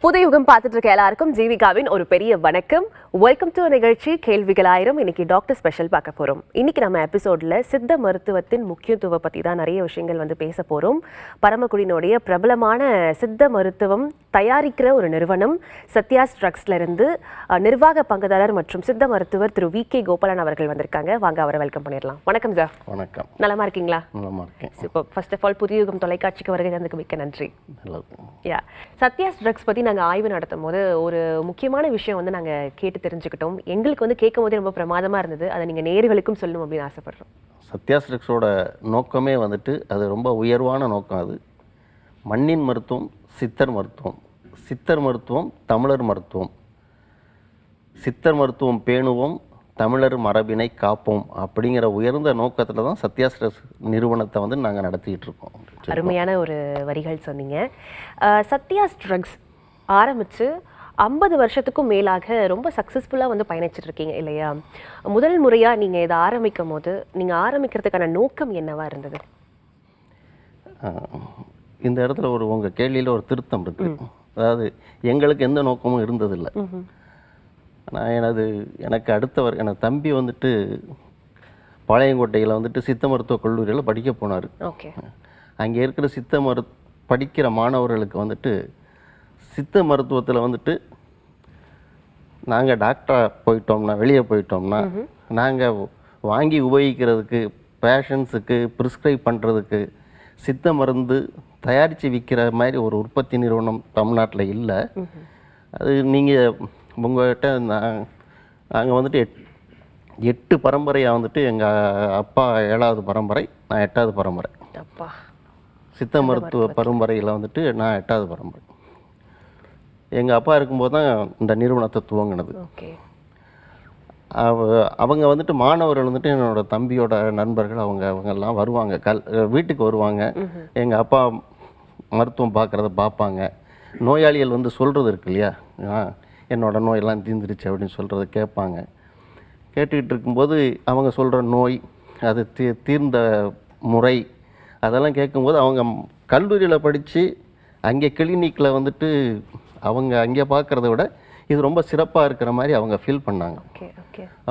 புது யுகம் பார்த்துட்டு இருக்க எல்லாருக்கும் ஜீவிகாவின் ஒரு பெரிய வணக்கம். வெல்கம் டு நிகழ்ச்சி கேள்விகள் ஆயிரம். இன்னைக்கு டாக்டர் ஸ்பெஷல் பார்க்க போறோம். இன்னைக்கு நம்ம எபிசோட்ல சித்த மருத்துவத்தின் முக்கியத்துவ பத்தி தான் நிறைய விஷயங்கள் பேச போறோம். பரமக்குடியினுடைய பிரபலமான சித்த மருத்துவம் தயாரிக்கிற ஒரு நிறுவனம் சத்யாஸ் ட்ரக்ஸ்ல இருந்து நிர்வாக பங்குதாரர் மற்றும் சித்த மருத்துவர் திரு வி.கே. கோபாலன் அவர்கள் வந்திருக்காங்க. வாங்க அவரை வெல்கம் பண்ணிடலாம். வணக்கம் சார். வணக்கம். நலமா இருக்கீங்களா? நலமா இருக்கேன். சூப்பர். ஃபர்ஸ்ட் ஆஃப் ஆல் புதிய யுகம் தொலைக்காட்சிக்கு வருகை தந்ததுக்கு மிக்க நன்றி. சத்யாஸ் ட்ரக்ஸ் பத்தி நாங்கள் ஆய்வு நடத்தும் போது ஒரு முக்கியமான விஷயம் நாங்கள் கேட்டு தெரிஞ்சுக்கிட்டோம். எங்களுக்கு கேட்கும் போதே ரொம்ப பிரமாதமாக இருந்தது. அதை நீங்கள் நேயர்களுக்கும் சொல்லணும் அப்படின்னு ஆசைப்படுறோம். சத்யாஸ் ட்ரக்ஸோட நோக்கமே அது ரொம்ப உயர்வான நோக்கம். அது மண்ணின் மருத்துவம், சித்தர் மருத்துவம், சித்தர் மருத்துவம், தமிழர் மருத்துவம், சித்தர் மருத்துவம் பேணுவோம், தமிழர் மரபினை காப்போம் அப்படிங்கிற உயர்ந்த நோக்கத்தில் தான் சத்யாஸ் ட்ரக்ஸ் நிறுவனத்தை நாங்கள் நடத்திக்கிட்டு இருக்கோம். அருமையான ஒரு வரிகள் சொன்னீங்க. சத்யாஸ் ட்ரக்ஸ் ஆரம்பித்து 50 வருஷத்துக்கும் மேலாக ரொம்ப சக்ஸஸ்ஃபுல்லாக பயணிச்சுட்டு இருக்கீங்க இல்லையா? முதல் முறையாக நீங்கள் இதை ஆரம்பிக்கும் போது நீங்கள் ஆரம்பிக்கிறதுக்கான நோக்கம் என்னவா இருந்தது? இந்த இடத்துல உங்கள் கேள்வியில் ஒரு திருத்தம் இருக்குது. அதாவது எங்களுக்கு எந்த நோக்கமும் இருந்ததில்லை. நான் எனக்கு அடுத்தவர் எனது தம்பி பாளையங்கோட்டையில் சித்த மருத்துவ கல்லூரியில் படிக்க போனார். ஓகே. அங்கே இருக்கிற படிக்கிற மாணவர்களுக்கு சித்த மருத்துவத்தில் நாங்கள் டாக்டராக போயிட்டோம்னா, வெளியே போயிட்டோம்னா, நாங்கள் வாங்கி உபயோகிக்கிறதுக்கு, பேஷண்ட்ஸுக்கு ப்ரிஸ்கிரைப் பண்ணுறதுக்கு சித்த மருந்து தயாரித்து விற்கிற மாதிரி ஒரு உற்பத்தி நிறுவனம் தமிழ்நாட்டில் இல்லை. அது நீங்கள் உங்கள்கிட்ட நாங்கள் 8 பரம்பரையாக எங்கள் அப்பா 7வது பரம்பரை, நான் 8வது பரம்பரை. அப்பா சித்த மருத்துவ பரம்பரையில் நான் 8வது பரம்பரை. எங்கள் அப்பா இருக்கும்போது தான் இந்த நிறுவனத்தை துவங்கினது. ஓகே. அவங்க மாணவர்கள் என்னோட தம்பியோட நண்பர்கள் அவங்கெல்லாம் வருவாங்க, வீட்டுக்கு வருவாங்க. எங்கள் அப்பா மருத்துவம் பார்க்குறத பார்ப்பாங்க. நோயாளிகள் சொல்கிறது இருக்கு இல்லையா, என்னோட நோயெல்லாம் தீர்ந்துருச்சு அப்படின்னு சொல்கிறத கேட்பாங்க. கேட்டுக்கிட்டு இருக்கும்போது அவங்க சொல்கிற நோய், அது தீர்ந்த முறை, அதெல்லாம் கேட்கும்போது அவங்க கல்லூரியில் படித்து அங்கே கிளினிக்கில் அவங்க அங்கே பார்க்குறத விட இது ரொம்ப சிறப்பாக இருக்கிற மாதிரி அவங்க ஃபீல் பண்ணாங்க.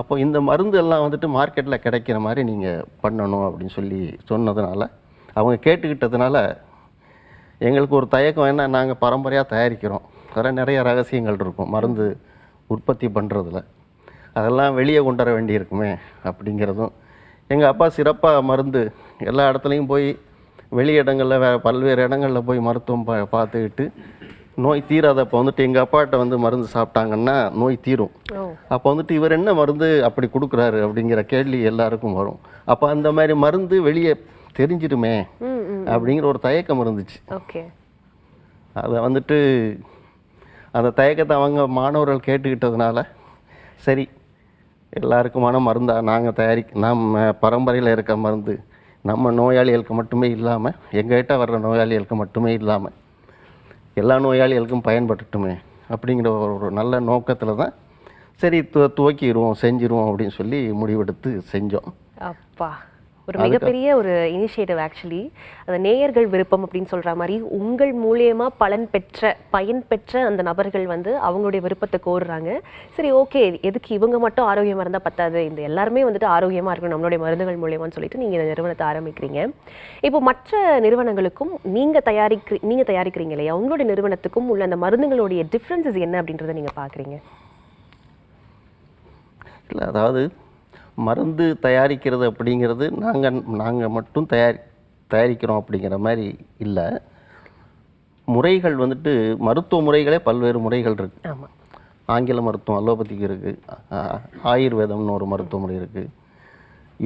அப்போ இந்த மருந்து எல்லாம் மார்க்கெட்டில் கிடைக்கிற மாதிரி நீங்கள் பண்ணணும் அப்படின்னு சொன்னதுனால, அவங்க கேட்டுக்கிட்டதுனால எங்களுக்கு ஒரு தயக்கம். என்ன, நாங்கள் பரம்பரையாக தயாரிக்கிறோம், அதெல்லாம் நிறைய ரகசியங்கள் இருக்கும் மருந்து உற்பத்தி பண்ணுறதுல, அதெல்லாம் வெளியே கொண்டு வர வேண்டியிருக்குமே அப்படிங்கிறதும். எங்கள் அப்பா சிறப்பாக மருந்து எல்லா இடத்துலையும் போய் வெளி இடங்களில் பல்வேறு இடங்களில் போய் மருத்துவம் பார்த்துக்கிட்டு நோய் தீராதப்போ எங்கள் அப்பாட்ட மருந்து சாப்பிட்டாங்கன்னா நோய் தீரும். அப்போ இவர் என்ன மருந்து அப்படி கொடுக்குறாரு அப்படிங்கிற கேள்வி எல்லாருக்கும் வரும். அப்போ அந்த மாதிரி மருந்து வெளியே தெரிஞ்சிடுமே அப்படிங்கிற ஒரு தயக்கம் இருந்துச்சு. அதை அந்த தயக்கத்தை அவங்க மாணவர்கள் கேட்டுக்கிட்டதுனால, சரி எல்லாருக்குமான மருந்தாக நாங்கள் நம்ம பரம்பரையில் இருக்க மருந்து நம்ம நோயாளிகளுக்கு மட்டுமே இல்லாமல், எங்கள்கிட்ட வர்ற நோயாளிகளுக்கு மட்டுமே இல்லாமல் எல்லா நோயாளிகளுக்கும் பயன்பட்டுட்டுமே அப்படிங்கிற ஒரு நல்ல நோக்கத்தில் தான் சரி துவக்கிடுவோம், செஞ்சிருவோம் அப்படின்னு முடிவெடுத்து செஞ்சோம். அப்பா, ஒரு மிகப்பெரிய ஒரு இனிஷியேட்டிவ். ஆக்சுவலி அந்த நேயர்கள் விருப்பம் அப்படின்னு சொல்கிற மாதிரி உங்கள் மூலியமாக பயன் பெற்ற அந்த நபர்கள் அவங்களுடைய விருப்பத்தை கோருறாங்க. சரி, ஓகே, எதுக்கு இவங்க மட்டும் ஆரோக்கியமாக இருந்தால் பத்தாது, இந்த எல்லாருமே ஆரோக்கியமாக இருக்கணும் நம்மளுடைய மருந்துகள் மூலியமான்னு சொல்லிட்டு நீங்கள் இந்த நிறுவனத்தை ஆரம்பிக்கிறீங்க. இப்போ மற்ற நிறுவனங்களுக்கும் நீங்கள் தயாரிக்கிறீங்க இல்லையா, உங்களுடைய நிறுவனத்துக்கும் உள்ள அந்த மருந்துகளுடைய டிஃப்ரென்சஸ் என்ன அப்படின்றத நீங்கள் பார்க்குறீங்க? இல்லை, அதாவது மருந்து தயாரிக்கிறது அப்படிங்கிறது நாங்கள் மட்டும் தயாரிக்கிறோம் அப்படிங்கிற மாதிரி இல்லை. முறைகள் மருத்துவ முறைகளே பல்வேறு முறைகள் இருக்குது. ஆங்கில மருத்துவம், அலோபதிக்கு இருக்குது, ஆயுர்வேதம்னு ஒரு மருத்துவ முறை இருக்குது,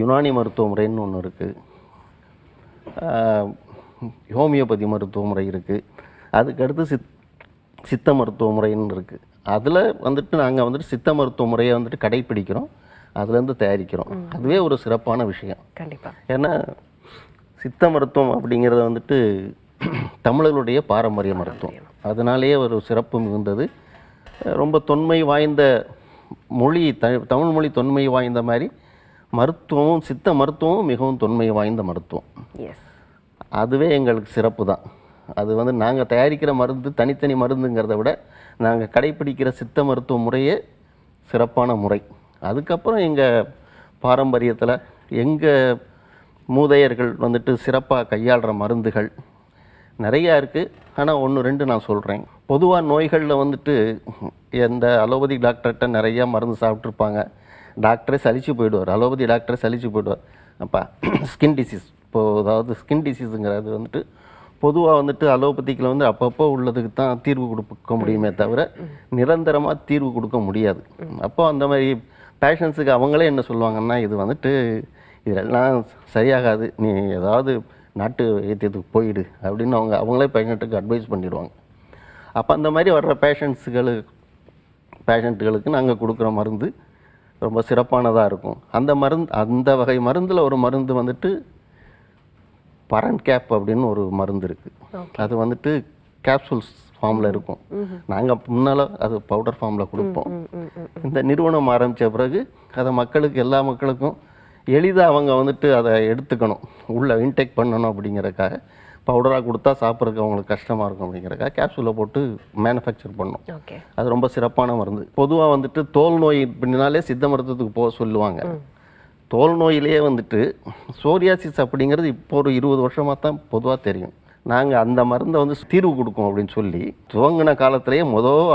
யுனானி மருத்துவ முறைன்னு ஒன்று இருக்குது, ஹோமியோபதி மருத்துவ முறை இருக்குது, அதுக்கடுத்து சித்த மருத்துவ முறைன்னு இருக்குது. அதில் நாங்கள் சித்த மருத்துவ முறையை கடைப்பிடிக்கிறோம், அதுலேருந்து தயாரிக்கிறோம். அதுவே ஒரு சிறப்பான விஷயம். கண்டிப்பாக. ஏன்னா சித்த மருத்துவம் அப்படிங்கிறது தமிழர்களுடைய பாரம்பரிய மருத்துவம், அதனாலேயே ஒரு சிறப்பு மிகுந்தது. ரொம்ப தொன்மை வாய்ந்த மொழி, தமிழ் மொழி தொன்மை வாய்ந்த மாதிரி மருத்துவமும் சித்த மருத்துவமும் மிகவும் தொன்மை வாய்ந்த மருத்துவம். அதுவே எங்களுக்கு சிறப்பு தான். அது வந்து நாங்கள் தயாரிக்கிற மருந்து தனித்தனி மருந்துங்கிறத விட நாங்கள் கடைப்பிடிக்கிற சித்த மருத்துவ முறையே சிறப்பான முறை. அதுக்கப்புறம் எங்கள் பாரம்பரியத்தில் எங்கள் மூதையர்கள் வந்துட்டு சிறப்பாக கையாளுற மருந்துகள் நிறையா இருக்குது. ஆனால் 1-2 நான் சொல்கிறேன். பொதுவாக நோய்களில் வந்துட்டு எந்த அலோபதி டாக்டர்கிட்ட நிறையா மருந்து சாப்பிட்ருப்பாங்க. டாக்டரே சலிச்சு போயிடுவார், அலோபதி டாக்டரே சலிச்சு போயிடுவார். அப்போ ஸ்கின் டிசீஸ், இப்போது அதாவது ஸ்கின் டிசீஸுங்கிறது வந்துட்டு பொதுவாக வந்துட்டு அலோபதிக்கில் வந்து அப்பப்போ உள்ளதுக்கு தான் தீர்வு கொடுக்க முடியுமே தவிர நிரந்தரமாக தீர்வு கொடுக்க முடியாது. அப்போ அந்த மாதிரி பேஷண்ட்ஸுக்கு அவங்களே என்ன சொல்லுவாங்கன்னா, இது வந்துட்டு இதெல்லாம் சரியாகாது, நீ ஏதாவது நாட்டு வைத்தியத்துக்கு போயிடு அப்படின்னு அவங்களே பேஷண்ட்டுக்கு அட்வைஸ் பண்ணிடுவாங்க. அப்போ அந்த மாதிரி வர்ற பேஷண்ட்டுகளுக்கு நாங்கள் கொடுக்குற மருந்து ரொம்ப சிறப்பானதாக இருக்கும். அந்த வகை மருந்தில் ஒரு மருந்து வந்துட்டு பரன் கேப் அப்படின்னு ஒரு மருந்து இருக்குது. அது வந்துட்டு கேப்சூல்ஸ் ஃபார்மில் இருக்கும். நாங்கள் முன்னால் அது பவுடர் ஃபார்மில் கொடுப்போம். இந்த நிறுவனம் ஆரம்பித்த பிறகு அதை எல்லா மக்களுக்கும் எளிதாக அவங்க வந்துட்டு அதை எடுத்துக்கணும், உள்ளே இன்டேக் பண்ணணும் அப்படிங்கிறக்காக பவுடராக கொடுத்தா சாப்பிட்றதுக்கு அவங்களுக்கு கஷ்டமாக இருக்கும் அப்படிங்கிறக்காக கேப்சூலை போட்டு மேனுஃபேக்சர் பண்ணோம். அது ரொம்ப சிறப்பான மருந்து. பொதுவாக வந்துட்டு தோல் நோய் அப்படின்னாலே சித்த மருத்துவத்துக்கு போக சொல்லுவாங்க. தோல் நோயிலேயே வந்துட்டு சோரியாசிஸ் அப்படிங்கிறது இப்போ ஒரு 20 வருஷமாக தான் பொதுவாக தெரியும். நாங்கள் அந்த மருந்தை வந்து தீர்வு கொடுக்கும் அப்படின்னு சொல்லி துவங்கின காலத்திலேயே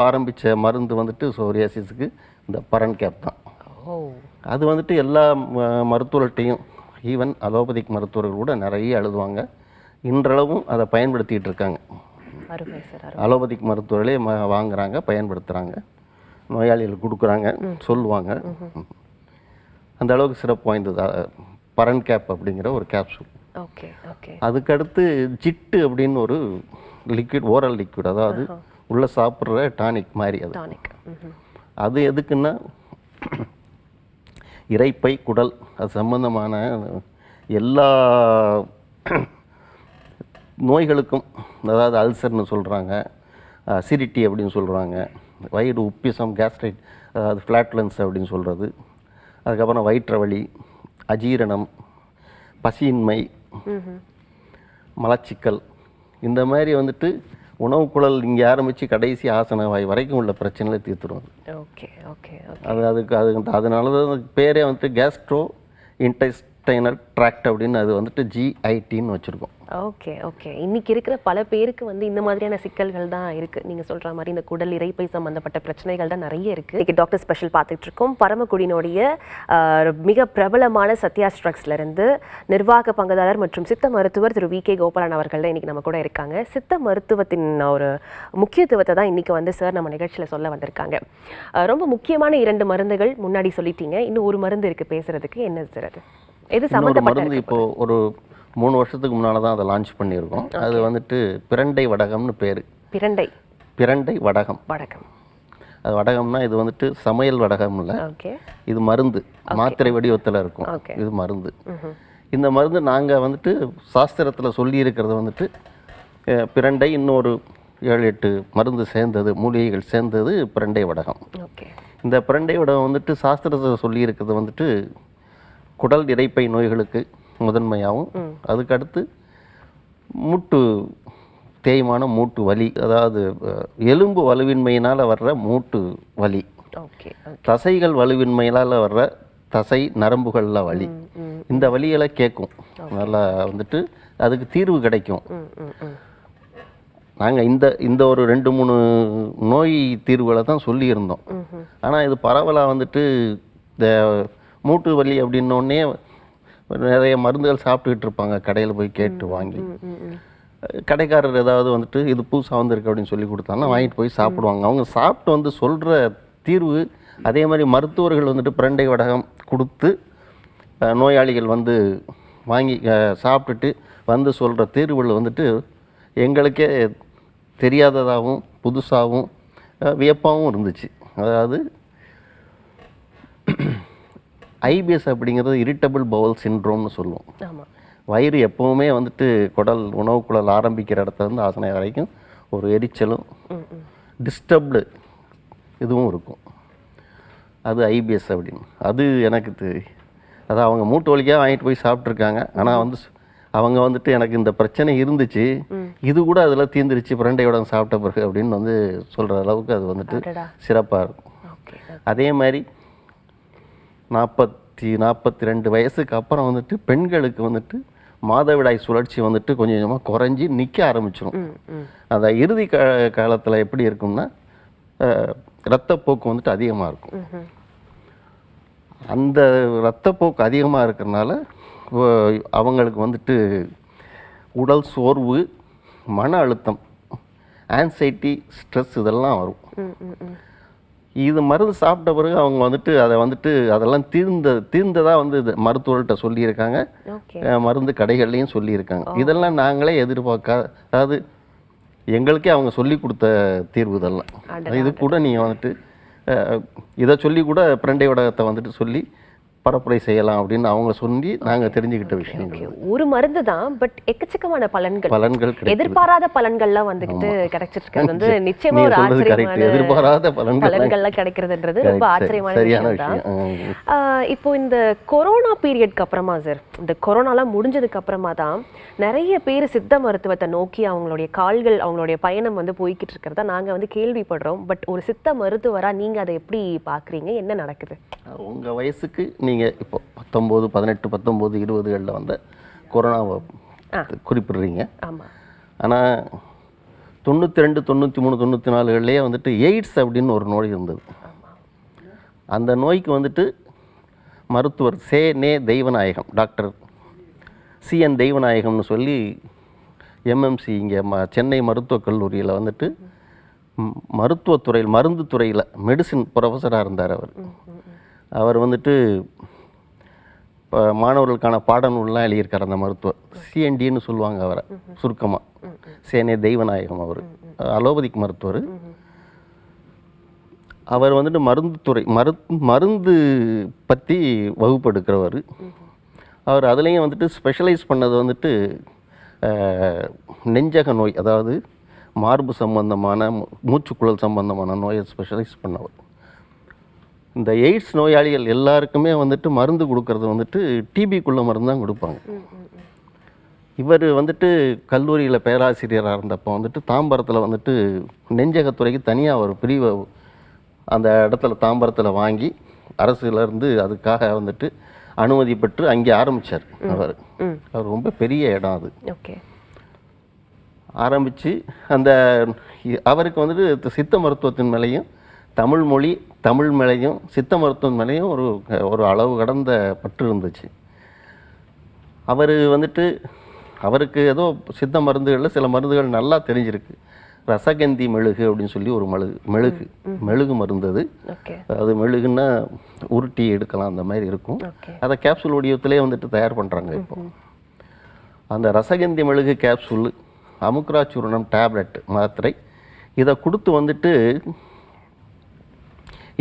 ஆரம்பித்த மருந்து வந்துட்டு சோரியாசிஸுக்கு இந்த பரன் கேப் தான். அது வந்துட்டு எல்லா மருத்துவர்கிட்டையும் ஈவன் அலோபதிக் மருத்துவர்கள் கூட நிறைய எழுதுவாங்க. இன்றளவும் அதை பயன்படுத்திகிட்டு இருக்காங்க. அலோபதிக் மருத்துவர்களே வாங்குறாங்க, பயன்படுத்துகிறாங்க, நோயாளிகளுக்கு கொடுக்குறாங்க, சொல்லுவாங்க. அந்த அளவுக்கு சிறப்பு வாய்ந்தது பரன் கேப் அப்படிங்கிற ஒரு கேப்சூல். அதுக்கடுத்து ஜிட்டு அப்படின்னு ஒரு லிக்விட், ஓரல் லிக்விட், அதாவது உள்ள சாப்பிட்ற டானிக் மாதிரி. அது எதுக்குன்னா இரைப்பை, குடல் அது சம்பந்தமான எல்லா நோய்களுக்கும், அதாவது அல்சர்னு சொல்கிறாங்க, அசிடிட்டி அப்படின்னு சொல்கிறாங்க, வயிறு உப்பிசம், கேஸ்ட்ரைட், அதாவது ஃப்ளாட்லன்ஸ் அப்படின்னு சொல்கிறது, அதுக்கப்புறம் வயிற்று வலி, அஜீரணம், பசியின்மை, மலச்சிக்கல், இந்த மாதிரி வந்துட்டு உணவு குழல் இங்கே ஆரம்பித்து கடைசி ஆசன வாய் வரைக்கும் உள்ள பிரச்சனைகளை தீர்த்துருவாங்க. அதனால தான் பேரே வந்துட்டு கேஸ்ட்ரோ இன்டெஸ்டைனல் ட்ராக்ட் அப்படின்னு அது வந்துட்டு GITன்னு வச்சுருக்கோம். இன்னைக்கு இருக்கிற பல பேருக்கு வந்து இந்த மாதிரியான சிக்கல்கள் தான் இருக்கு. நீங்க சொல்ற மாதிரி இந்த குடல் இரைப்பை சம்பந்தப்பட்ட பிரச்சனைகள் தான் நிறைய இருக்கு. இன்னைக்கு டாக்டர் ஸ்பெஷல் பார்த்துட்டு இருக்கோம். பரமக்குடியினுடைய மிக பிரபலமான சத்யா ஸ்ட்ரக்ஸ்ல இருந்து நிர்வாக பங்குதாரர் மற்றும் சித்த மருத்துவர் திரு VK கோபாலன் அவர்கள் தான் இன்னைக்கு நம்ம கூட இருக்காங்க. சித்த மருத்துவத்தின் ஒரு முக்கியத்துவத்தை தான் இன்னைக்கு வந்து சார் நம்ம நிகழ்ச்சியில சொல்ல வந்திருக்காங்க. ரொம்ப முக்கியமான 2 மருந்துகள் முன்னாடி சொல்லிட்டீங்க. இன்னும் ஒரு மருந்து இருக்கு பேசுறதுக்கு. என்ன சார் அது? எது சம்பந்தப்பட்ட? இப்போ ஒரு 3 வருஷத்துக்கு முன்னால் தான் அதை லான்ச் பண்ணியிருக்கோம். அது வந்துட்டு பிரண்டை வடகம்னு பேர். பிரண்டை வடகம். அது வடகம்னா இது வந்துட்டு சமையல் வடகம் இல்லை, இது மருந்து, மாத்திரை வடிவத்தில் இருக்கும். இது மருந்து. இந்த மருந்து நாங்கள் வந்துட்டு சாஸ்திரத்தில் சொல்லி இருக்கிறது வந்துட்டு பிரண்டை, இன்னொரு 7-8 மருந்து சேர்ந்தது, மூலிகைகள் சேர்ந்தது பிரண்டை வடகம். இந்த பிரண்டை வடகம் வந்துட்டு சாஸ்திரத்தில் சொல்லி இருக்கிறது வந்துட்டு குடல் இரைப்பை நோய்களுக்கு முதன்மையாகவும், அதுக்கடுத்து மூட்டு தேய்மான, மூட்டு வலி, அதாவது எலும்பு வலுவின்மையினால் வர்ற மூட்டு வலி, தசைகள் வலுவின்மையினால் வர்ற தசை நரம்புகளில் வலி, இந்த வலிகளை கேட்கும். நல்லா வந்துட்டு அதுக்கு தீர்வு கிடைக்கும். நாங்கள் இந்த ஒரு 2-3 நோய் தீர்வுகளை தான் சொல்லியிருந்தோம். ஆனால் இது பரவலாக வந்துட்டு இந்த மூட்டு வலி அப்படின்னோடனே நிறைய மருந்துகள் சாப்பிட்டுக்கிட்டு இருப்பாங்க, கடையில் போய் கேட்டு வாங்கி. கடைக்காரர் ஏதாவது வந்துட்டு இது புதுசாக வந்திருக்கு அப்படின்னு சொல்லி கொடுத்தாங்கன்னா வாங்கிட்டு போய் சாப்பிடுவாங்க. அவங்க சாப்பிட்டு வந்து சொல்கிற தீர்வு அதே மாதிரி மருத்துவர்கள் வந்துட்டு பிரண்டை வடகம் கொடுத்து நோயாளிகள் வந்து வாங்கி சாப்பிட்டுட்டு வந்து சொல்கிற தீர்வுகள் வந்துட்டு எங்களுக்கே தெரியாததாகவும் புதுசாகவும் வியப்பாகவும் இருந்துச்சு. அதாவது IBS அப்படிங்கிறது இரிட்டபிள் பவுல் சிண்ட்ரோம்னு சொல்லுவோம். வயிறு எப்போவுமே வந்துட்டு குடல், உணவு குழல் ஆரம்பிக்கிற இடத்துல இருந்து ஆசனை வரைக்கும் ஒரு எரிச்சலும் டிஸ்டர்ப்டு இதுவும் இருக்கும். அது IBS அப்படின்னு. அது எனக்கு அதான் அவங்க மூட்டு வலிக்காக வாங்கிட்டு போய் சாப்பிட்ருக்காங்க. ஆனால் வந்து அவங்க வந்துட்டு எனக்கு இந்த பிரச்சனை இருந்துச்சு, இது கூட அதில் தீர்ந்துருச்சு பிரண்டையோட சாப்பிட்ட பிறகு அப்படின்னு வந்து சொல்கிற அளவுக்கு அது வந்துட்டு சிறப்பாக இருக்கும். அதே மாதிரி 42 வயசுக்கு அப்புறம் வந்துட்டு பெண்களுக்கு வந்துட்டு மாதவிடாய் சுழற்சி வந்துட்டு கொஞ்சம் கொஞ்சமாக குறைஞ்சி நிற்க ஆரம்பிச்சிடும். அந்த இறுதி காலத்தில் எப்படி இருக்கும்னா இரத்தப்போக்கு வந்துட்டு அதிகமாக இருக்கும். அந்த இரத்தப்போக்கு அதிகமாக இருக்கிறனால அவங்களுக்கு வந்துட்டு உடல் சோர்வு, மன அழுத்தம், ஆன்சைட்டி, ஸ்ட்ரெஸ் இதெல்லாம் வரும். இது மருந்து சாப்பிட்ட பிறகு அவங்க வந்துட்டு அதை வந்துட்டு அதெல்லாம் தீர்ந்ததாக வந்து மருத்துவர்கிட்ட சொல்லியிருக்காங்க, மருந்து கடைகள்லையும் சொல்லியிருக்காங்க. இதெல்லாம் நாங்களே அதாவது எங்களுக்கே அவங்க சொல்லி கொடுத்த தீர்வு இதெல்லாம். இது கூட நீங்கள் வந்துட்டு இதை சொல்லி கூட பிரண்டை வடகத்தை வந்துட்டு சொல்லி பரப்புரை செய்யலாம் அப்படின்னு அவங்க சொல்லி நாங்கள் தெரிஞ்சுக்கிட்ட விஷயங்கள். ஒரு மருந்து தான், பட் எக்கச்சக்கமான பலன்கள் எதிர்பாராத பலன்கள்லாம் வந்துகிட்டு கிடைச்சிருக்கு. வந்து நிச்சயமா ஒரு ஆச்சரியமான எதிர்பாராத பலன்கள்லாம் கிடைக்கிறதுன்றது ரொம்ப ஆச்சரியமான விஷயம் தான். இப்போ இந்த கொரோனா பீரியட்க்கு அப்புறமா சார், இந்த கொரோனாலாம் முடிஞ்சதுக்கு அப்புறமா தான் நிறைய பேர் சித்த மருத்துவத்தை நோக்கி அவங்களுடைய கால்கள், அவங்களுடைய பயணம் வந்து போய்கிட்டு இருக்கிறதா நாங்க வந்து கேள்விப்படுறோம். பட் ஒரு சித்த மருத்துவரா நீங்க அதை எப்படி பாக்குறீங்க? என்ன நடக்குது? உங்க வயசுக்கு நீங்கள் இப்போ 19, 18, 19, 20களில் வந்த கொரோனாவை குறிப்பிடுறீங்க. ஆனால் 92, 93, 94களிலேயே வந்துட்டு எய்ட்ஸ் அப்படின்னு ஒரு நோய் இருந்தது. அந்த நோய்க்கு வந்துட்டு மருத்துவர் நே தெய்வநாயகம், டாக்டர் CN தெய்வநாயகம்னு சொல்லி MMC இங்கே சென்னை மருத்துவக் கல்லூரியில் வந்துட்டு மருத்துவத்துறையில், மருந்து துறையில் மெடிசின் ப்ரொஃபஸராக இருந்தார். அவர் வந்துட்டு இப்போ மாணவர்களுக்கான பாடநூல்லாம் எழுதியிருக்கார். அந்த மருத்துவர் CNDன்னு சொல்லுவாங்க அவரை சுருக்கமாக. நே தெய்வநாயகம் அவர் அலோபதிக் மருத்துவர். அவர் வந்துட்டு மருந்துத்துறை மருந்து பற்றி வகுப்பு எடுக்கிறவர். அவர் அதுலேயும் வந்துட்டு ஸ்பெஷலைஸ் பண்ணது வந்துட்டு நெஞ்சக நோய், அதாவது மார்பு சம்பந்தமான, மூச்சுக்குழல் சம்பந்தமான நோயை ஸ்பெஷலைஸ் பண்ணவர். இந்த எய்ட்ஸ் நோயாளிகள் எல்லாருக்குமே வந்துட்டு மருந்து கொடுக்கறது வந்துட்டு டிபிக்குள்ள மருந்து தான் கொடுப்பாங்க. இவர் வந்துட்டு கல்லூரியில் பேராசிரியராக இருந்தப்போ வந்துட்டு தாம்பரத்தில் வந்துட்டு நெஞ்சகத்துறைக்கு தனியாக ஒரு பிரிவை அந்த இடத்துல தாம்பரத்தில் வாங்கி அரசுலேருந்து அதுக்காக வந்துட்டு அனுமதி பெற்று அங்கே ஆரம்பித்தார். அவர் ரொம்ப பெரிய இடம் அது. ஆரம்பித்து அந்த அவருக்கு வந்துட்டு சித்த மருத்துவத்தின் மேலேயும் தமிழ் மேலேயும் சித்த மருத்துவம் மேலேயும் ஒரு அளவு கடந்த பற்று இருந்துச்சு. அவர் வந்துட்டு அவருக்கு ஏதோ சித்த மருந்துகளில் சில மருந்துகள் நல்லா தெரிஞ்சிருக்கு. ரசகந்தி மெழுகு அப்படின்னு சொல்லி ஒரு மெழுகு மருந்து. அது மெழுகுன்னா உருட்டி எடுக்கலாம், அந்த மாதிரி இருக்கும். அதை கேப்சூல் வடிவத்திலே வந்துட்டு தயார் பண்ணுறாங்க இப்போ. அந்த ரசகந்தி மெழுகு கேப்சூல், அமுக்ராச்சூர்ணம் டேப்லெட் மாத்திரை, இதை கொடுத்து வந்துட்டு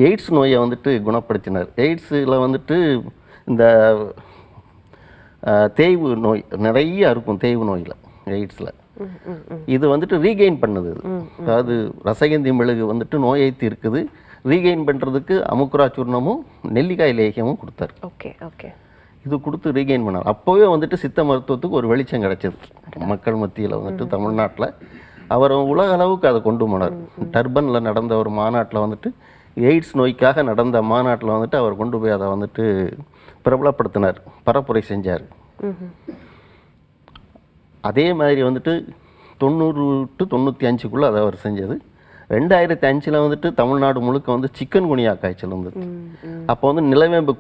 எய்ட்ஸ் நோயை வந்துட்டு குணப்படுத்தினார். எய்ட்ஸில் வந்துட்டு இந்த தேய்வு நோய் நிறைய இருக்கும். தேய்வு நோயில் எய்ட்ஸில் இது வந்துட்டு ரீகெயின் பண்ணுது. அதாவது ரசகந்தி மெழுகு வந்துட்டு நோயை தீர்க்குது. ரீகெயின் பண்ணுறதுக்கு அமுக்குராச்சூர்ணமும் நெல்லிக்காய் லேகியமும் கொடுத்தாரு. இது கொடுத்து ரீகெயின் பண்ணார். அப்போவே வந்துட்டு சித்த மருத்துவத்துக்கு ஒரு வெளிச்சம் கிடைச்சது மக்கள் மத்தியில் வந்துட்டு. தமிழ்நாட்டில் அவர் உலக அளவுக்கு அதை கொண்டு போனார். டர்பனில் நடந்த ஒரு மாநாட்டில் வந்துட்டு, எய்ட்ஸ் நோய்க்காக நடந்த மாநாட்டில் வந்துட்டு அவர் கொண்டு போய் அதை வந்துட்டு பிரபலப்படுத்தினார், பரப்புரை செஞ்சார். அதே மாதிரி வந்துட்டு 90 to 95க்குள்ளே அதை அவர் செஞ்சது. 2005 வந்துட்டு தமிழ்நாடு முழுக்க வந்து சிக்கன் குனியா காய்ச்சல் வந்தது. அப்போ வந்து நிலவேம்பு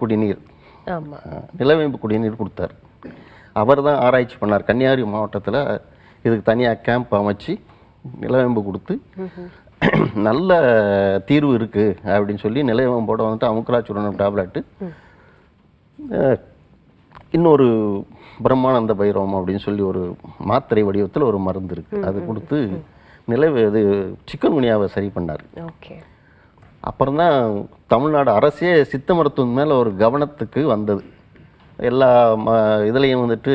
குடிநீர் கொடுத்தார். அவர் தான் ஆராய்ச்சி பண்ணார். கன்னியாகுமரி மாவட்டத்தில் இதுக்கு தனியாக கேம்ப் அமைச்சு நிலவேம்பு கொடுத்து நல்ல தீர்வு இருக்குது அப்படின்னு சொல்லி நிலவேம்போட வந்துட்டு அமுக்ராச்சூர்ணம் டேப்லெட்டு, இன்னொரு பிரம்மானந்த பைரவம் அப்படின்னு சொல்லி ஒரு மாத்திரை வடிவத்தில் ஒரு மருந்து இருக்குது. அது கொடுத்து இது சிக்கன் குனியாவை சரி பண்ணார். அப்புறம் தான் தமிழ்நாடு அரசே சித்த மருத்துவம் மேலே ஒரு கவனத்துக்கு வந்தது. எல்லா இதுலேயும் வந்துட்டு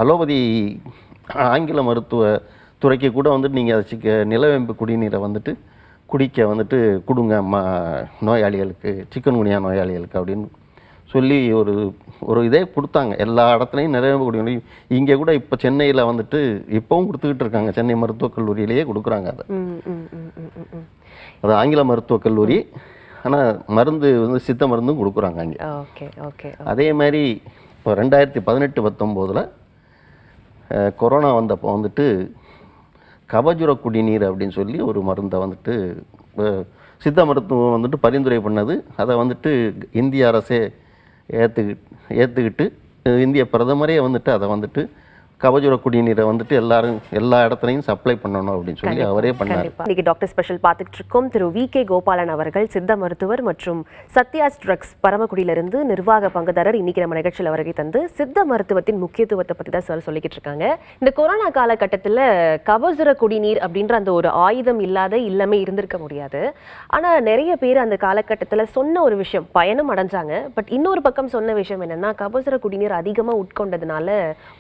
அலோபதி ஆங்கில மருத்துவ துறைக்கு கூட வந்துட்டு நீங்கள் அதை நிலவேம்பு குடிநீரை வந்துட்டு குடிக்க வந்துட்டு கொடுங்க நோயாளிகளுக்கு, சிக்கன் குனியா நோயாளிகளுக்கு அப்படின்னு சொல்லி ஒரு ஒரு இதே கொடுத்தாங்க. எல்லா இடத்துலையும் நிறைய கொடுக்க. இங்கே கூட இப்போ சென்னையில் வந்துட்டு இப்போவும் கொடுத்துக்கிட்டு இருக்காங்க. சென்னை மருத்துவக் கல்லூரியிலேயே கொடுக்குறாங்க அதை. அது ஆங்கில மருத்துவக் கல்லூரி. ஆனால் மருந்து வந்து சித்த மருந்தும் கொடுக்குறாங்க அங்கே. Okay okay. அதே மாதிரி இப்போ 2018-19 கொரோனா வந்தப்போ வந்துட்டு கபஜுர குடிநீர் அப்படின்னு சொல்லி ஒரு மருந்தை வந்துட்டு சித்த மருத்துவம் வந்துட்டு பரிந்துரை பண்ணது. அதை வந்துட்டு இந்திய அரசே ஏற்றுக்கிட்டு இந்திய பிரதமரே வந்துட்டு அதை வந்துட்டு கபஜுர குடிநீரை வந்துட்டு எல்லா இடத்துலையும் சப்ளை பண்ணணும் அப்படின்னு சொல்லி அவரே பண்ணார். இன்னைக்கு டாக்டர் ஸ்பெஷல் பார்த்துட்டு இருக்கோம். திரு வி.கே. கோபாலன் அவர்கள் சித்த மருத்துவர் மற்றும் சத்யாஸ் ட்ரக்ஸ் பரமக்குடியிலிருந்து நிர்வாக பங்குதாரர். இன்னைக்கு நம்ம நிகழ்ச்சியில் வருகை தந்து சித்த மருத்துவத்தின் முக்கியத்துவத்தை பற்றி தான் சார் சொல்லிக்கிட்டு இருக்காங்க. இந்த கொரோனா காலகட்டத்தில் கபசுர குடிநீர் அப்படின்ற அந்த ஒரு ஆயுதம் இல்லாத இல்லமே இருந்திருக்க முடியாது. ஆனால் நிறைய பேர் அந்த காலகட்டத்தில் சொன்ன ஒரு விஷயம் பயனும் அடைஞ்சாங்க. பட் இன்னொரு பக்கம் சொன்ன விஷயம் என்னன்னா, கபசுர குடிநீர் அதிகமாக உட்கொண்டதுனால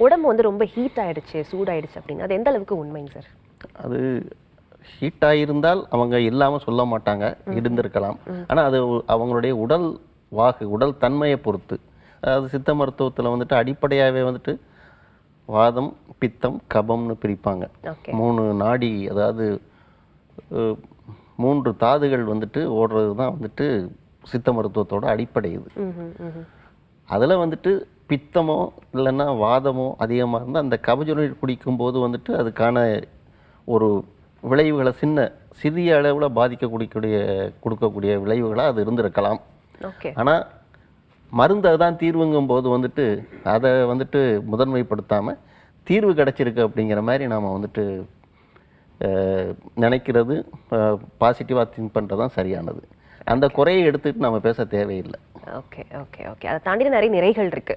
உடம்பு வந்து ரொம்ப ஹீட் ஆயிடுச்சு, சூடாயிடுச்சு அப்படின்னு. அது எந்த அளவுக்கு உண்மைங்க சார்? அது ஹீட் ஆகியிருந்தால் அவங்க இல்லாமல் சொல்ல மாட்டாங்க, இருந்திருக்கலாம். ஆனால் அது அவங்களுடைய உடல் தன்மையை பொறுத்து. அதாவது சித்த மருத்துவத்தில் வந்துட்டு அடிப்படையாகவே வந்துட்டு வாதம், பித்தம், கபம்னு பிரிப்பாங்க. 3 நாடி, அதாவது 3 தாதுகள் வந்துட்டு ஓடுறது தான் வந்துட்டு சித்த மருத்துவத்தோட அடிப்படை. இது அதில் வந்துட்டு பித்தமோ இல்லைன்னா வாதமோ அதிகமாக இருந்தால் அந்த கபசுர நீர் குடிக்கும்போது வந்துட்டு அதுக்கான ஒரு விளைவுகளை சிறிய அளவில் கொடுக்கக்கூடிய விளைவுகளாக அது இருந்திருக்கலாம். ஆனால் மருந்து அதுதான் தீர்வுங்கும் போது வந்துட்டு அதை வந்துட்டு முதன்மைப்படுத்தாமல் தீர்வு கிடைச்சிருக்கு அப்படிங்கிற மாதிரி நாம் வந்துட்டு நினைக்கிறது, பாசிட்டிவாக திங்க் பண்ணுறது தான் சரியானது. அந்த குறையை எடுத்துட்டு நம்ம பேச தேவையில்லை. Okay okay okay. அதை தாண்டி நிறைய நிறைகள் இருக்கு.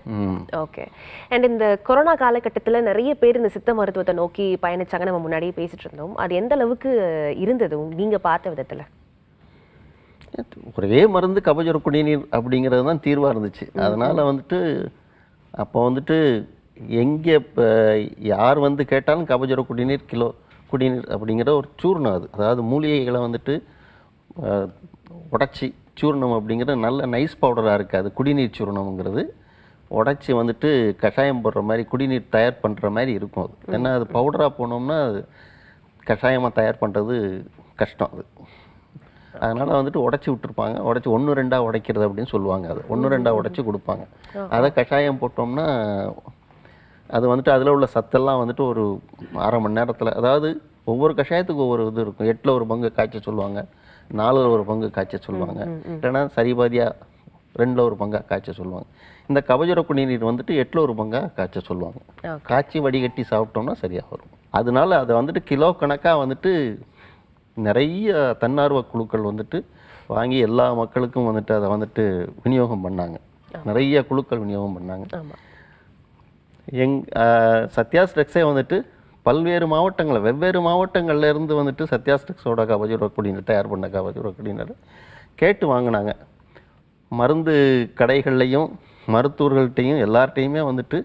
ஓகே. அண்ட் இந்த கொரோனா காலகட்டத்தில் நிறைய பேர் இந்த சித்த மருத்துவத்தை நோக்கி பயணிச்சாங்க. நம்ம முன்னாடியே பேசிட்டு இருந்தோம். அது எந்த அளவுக்கு இருந்தது நீங்க பார்த்த விதத்துல? ஒரே மருந்து கபசுர குடிநீர் அப்படிங்கிறது தான் தீர்வாக இருந்துச்சு. அதனால வந்துட்டு அப்போ வந்துட்டு எங்கே யார் வந்து கேட்டாலும் கபசுர குடிநீர் குடிநீர் அப்படிங்கிற ஒரு சூர்ணம். அதாவது மூலிகைகளை வந்துட்டு உடச்சி சூர்ணம் அப்படிங்கிற நல்ல நைஸ் பவுடராக இருக்காது. குடிநீர் சூர்ணம்ங்கிறது உடச்சி வந்துட்டு கஷாயம் போடுற மாதிரி குடிநீர் தயார் பண்ணுற மாதிரி இருக்கும். அது ஏன்னா அது பவுடராக போனோம்னா அது கஷாயமாக தயார் பண்ணுறது கஷ்டம். அதனால் வந்துட்டு உடச்சி விட்டுருப்பாங்க. உடச்சி 1-2 உடைக்கிறது அப்படின்னு சொல்லுவாங்க. அது 1-2 உடச்சி கொடுப்பாங்க. அதை கஷாயம் போட்டோம்னா அது வந்துட்டு அதில் உள்ள சத்தெல்லாம் வந்துட்டு ஒரு அரை மணி நேரத்தில், அதாவது ஒவ்வொரு கஷாயத்துக்கும் ஒவ்வொரு இது இருக்கும். 8ல் 1 பங்கு காய்ச்ச சொல்லுவாங்க, 4ல் 1 பங்கு காய்ச்ச சொல்லுவாங்க, இல்லைன்னா சரிபாதியாக 2ல் 1 பங்காக காய்ச்ச சொல்லுவாங்க. இந்த கபசுர குடிநீர் வந்துட்டு 8ல் 1 பங்காக காய்ச்ச சொல்லுவாங்க. காய்ச்சி வடிகட்டி சாப்பிட்டோம்னா சரியாக வரும். அதனால அதை வந்துட்டு கிலோ கணக்காக வந்துட்டு நிறைய தன்னார்வ குழுக்கள் வந்துட்டு வாங்கி எல்லா மக்களுக்கும் வந்துட்டு அதை வந்துட்டு விநியோகம் பண்ணாங்க. நிறைய குழுக்கள் விநியோகம் பண்ணாங்க. சத்யாஸ் ட்ரக்ஸே வந்துட்டு பல்வேறு மாவட்டங்களில் வெவ்வேறு மாவட்டங்கள்ல இருந்து வந்துட்டு சத்யாஸ் ட்ரக்ஸோட கபசுர குடிநீர் தயார் பண்ண கபசுர குடிநீர் கேட்டு வாங்கினாங்க. மருந்து கடைகள்லையும் மருத்துவர்கள்ட்டையும் எல்லார்ட்டையுமே வந்துட்டு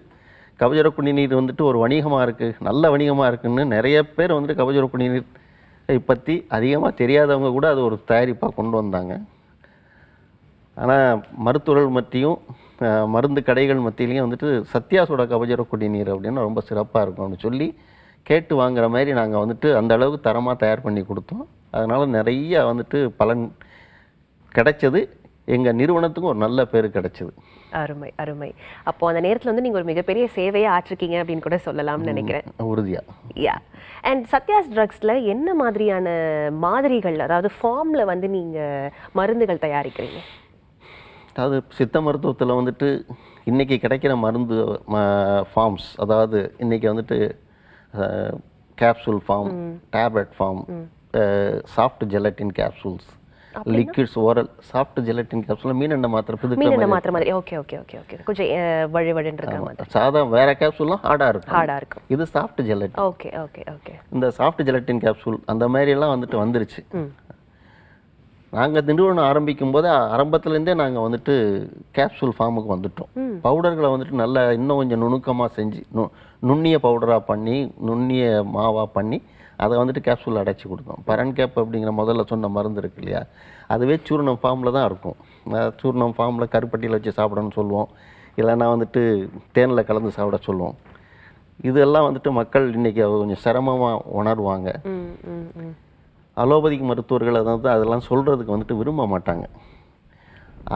கபசுர குடிநீர் வந்துட்டு ஒரு வணிகமாக இருக்குது, நல்ல வணிகமாக இருக்குதுன்னு நிறைய பேர் வந்துட்டு கபசுர குடிநீரை பற்றி அதிகமாக தெரியாதவங்க கூட அது ஒரு தயாரிப்பாக கொண்டு வந்தாங்க. ஆனால் மருத்துவர்கள் மத்தியும் மருந்து கடைகள் மத்தியிலையும் வந்துட்டு சத்யாஸோட கபசுர குடிநீர் அப்படின்னு ரொம்ப சிறப்பாக இருக்கும் அப்படின்னு சொல்லி கேட்டு வாங்குற மாதிரி நாங்கள் வந்துட்டு அந்த அளவுக்கு தரமாக தயார் பண்ணி கொடுத்தோம். அதனால் நிறைய வந்துட்டு பலன் கிடைச்சது. எங்கள் நிறுவனத்துக்கும் ஒரு நல்ல பேர் கிடைச்சது. அருமை அருமை. அப்போ அந்த நேரத்தில் வந்து நீங்கள் ஒரு மிகப்பெரிய சேவையை ஆற்றிருக்கீங்க அப்படின்னு கூட சொல்லலாம்னு நினைக்கிறேன். உறுதியாக. யா. அண்ட் சத்யாஸ் ட்ரக்ஸில் என்ன மாதிரியான மாதிரிகள், அதாவது ஃபார்மில் வந்து நீங்கள் மருந்துகள் தயாரிக்கிறீங்க? அதாவது சித்த மருத்துவத்தில் வந்துட்டு இன்றைக்கி கிடைக்கிற மருந்து ஃபார்ம்ஸ், அதாவது இன்றைக்கி வந்துட்டு capsule form, tablet form, soft gelatin capsules, liquids, oral soft gelatin capsule, மீனெண்ண மாத்திரை, மாத்திரை மாதிரி. Okay okay okay okay. கொஞ்சம் வழுவழுன்னு சாதா வேற கேப்சூல்லாம் ஹார்டாக இருக்கும். இது soft gelatin. Okay okay okay. இந்த சாஃப்ட் ஜெலட்டின் கேப்சூல் அந்த மாதிரியெல்லாம் வந்துட்டு வந்துருச்சு. நாங்கள் நிறுவனம் ஆரம்பிக்கும் போது ஆரம்பத்துலேருந்தே நாங்கள் வந்துட்டு கேப்சூல் ஃபார்முக்கு வந்துட்டோம். பவுடர்களை வந்துட்டு நல்லா இன்னும் கொஞ்சம் நுணுக்கமாக செஞ்சு நுண்ணிய பவுடராக பண்ணி நுண்ணிய மாவாக பண்ணி அதை வந்துட்டு கேப்சூல் அடைச்சி கொடுத்தோம். பரன் கேப் அப்படிங்கிற முதல்ல சொன்ன மருந்து இருக்கு இல்லையா, அதுவே சூர்ணம் ஃபார்மில் தான் இருக்கும். சூர்ணம் ஃபார்மில் கருப்பட்டியில் வச்சு சாப்பிடணும்னு சொல்லுவோம், இல்லைன்னா வந்துட்டு தேனில் கலந்து சாப்பிட சொல்லுவோம். இதெல்லாம் வந்துட்டு மக்கள் இன்றைக்கி கொஞ்சம் சிரமமாக உணர்வாங்க. அலோபதிக் மருத்துவர்கள் அதெல்லாம் சொல்கிறதுக்கு வந்துட்டு விரும்ப மாட்டாங்க.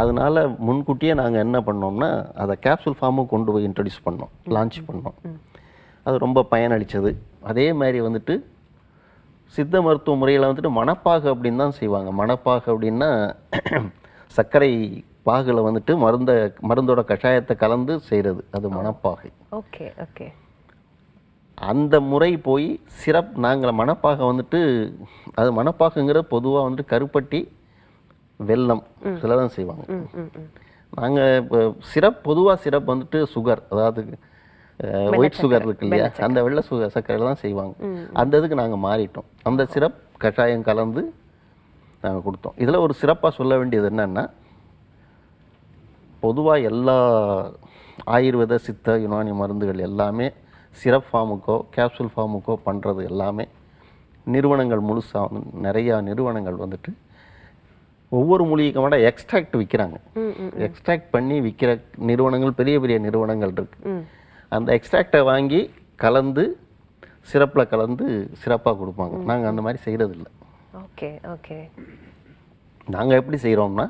அதனால் முன்கூட்டியே நாங்கள் என்ன பண்ணோம்னா அதை கேப்சூல் ஃபார்முக்கு கொண்டு போய் இன்ட்ரடியூஸ் பண்ணோம், லான்ச் பண்ணோம். அது ரொம்ப பயனளித்தது. அதே மாதிரி வந்துட்டு சித்த மருத்துவ முறையில் வந்துட்டு மணப்பாகு அப்படின்னு தான் செய்வாங்க. மணப்பாகு அப்படின்னா சர்க்கரை பாகில் வந்துட்டு மருந்தோட கஷாயத்தை கலந்து செய்கிறது, அது மணப்பாகு. Okay okay. அந்த முறை போய் சிரப் நாங்கள் மணப்பாகை வந்துட்டு, அது மணப்பாகுங்கிறது பொதுவாக வந்துட்டு கருப்பட்டி வெல்லம் இதில் தான் செய்வாங்க. நாங்கள் இப்போ சிரப் பொதுவாக சிரப் வந்துட்டு சுகர், அதாவது ஒயிட் சுகர் இருக்கு இல்லையா, அந்த வெள்ளை சர்க்கரையில் தான் செய்வாங்க. அந்த இதுக்கு நாங்கள் மாறிட்டோம். அந்த சிரப் கஷாயம் கலந்து நாங்கள் கொடுத்தோம். இதில் ஒரு சிறப்பாக சொல்ல வேண்டியது என்னென்னா, பொதுவாக எல்லா ஆயுர்வேத சித்த யுனானி மருந்துகள் எல்லாமே சிரப் ஃபார்முக்கோ கேப்சூல் ஃபார்முக்கோ பண்ணுறது எல்லாமே நிறுவனங்கள் முழுசாக நிறையா நிறுவனங்கள் வந்துட்டு ஒவ்வொரு மூலிகைக்கு கூட எக்ஸ்ட்ராக்ட் விற்கிறாங்க. எக்ஸ்ட்ராக்ட் பண்ணி விற்கிற நிறுவனங்கள் பெரிய பெரிய நிறுவனங்கள் இருக்குது. அந்த எக்ஸ்ட்ராக்டை வாங்கி கலந்து சிரப்பில் கலந்து சிறப்பாக கொடுப்பாங்க. நாங்கள் அந்த மாதிரி செய்கிறதில்ல. Okay okay. நாங்கள் எப்படி செய்கிறோம்னா,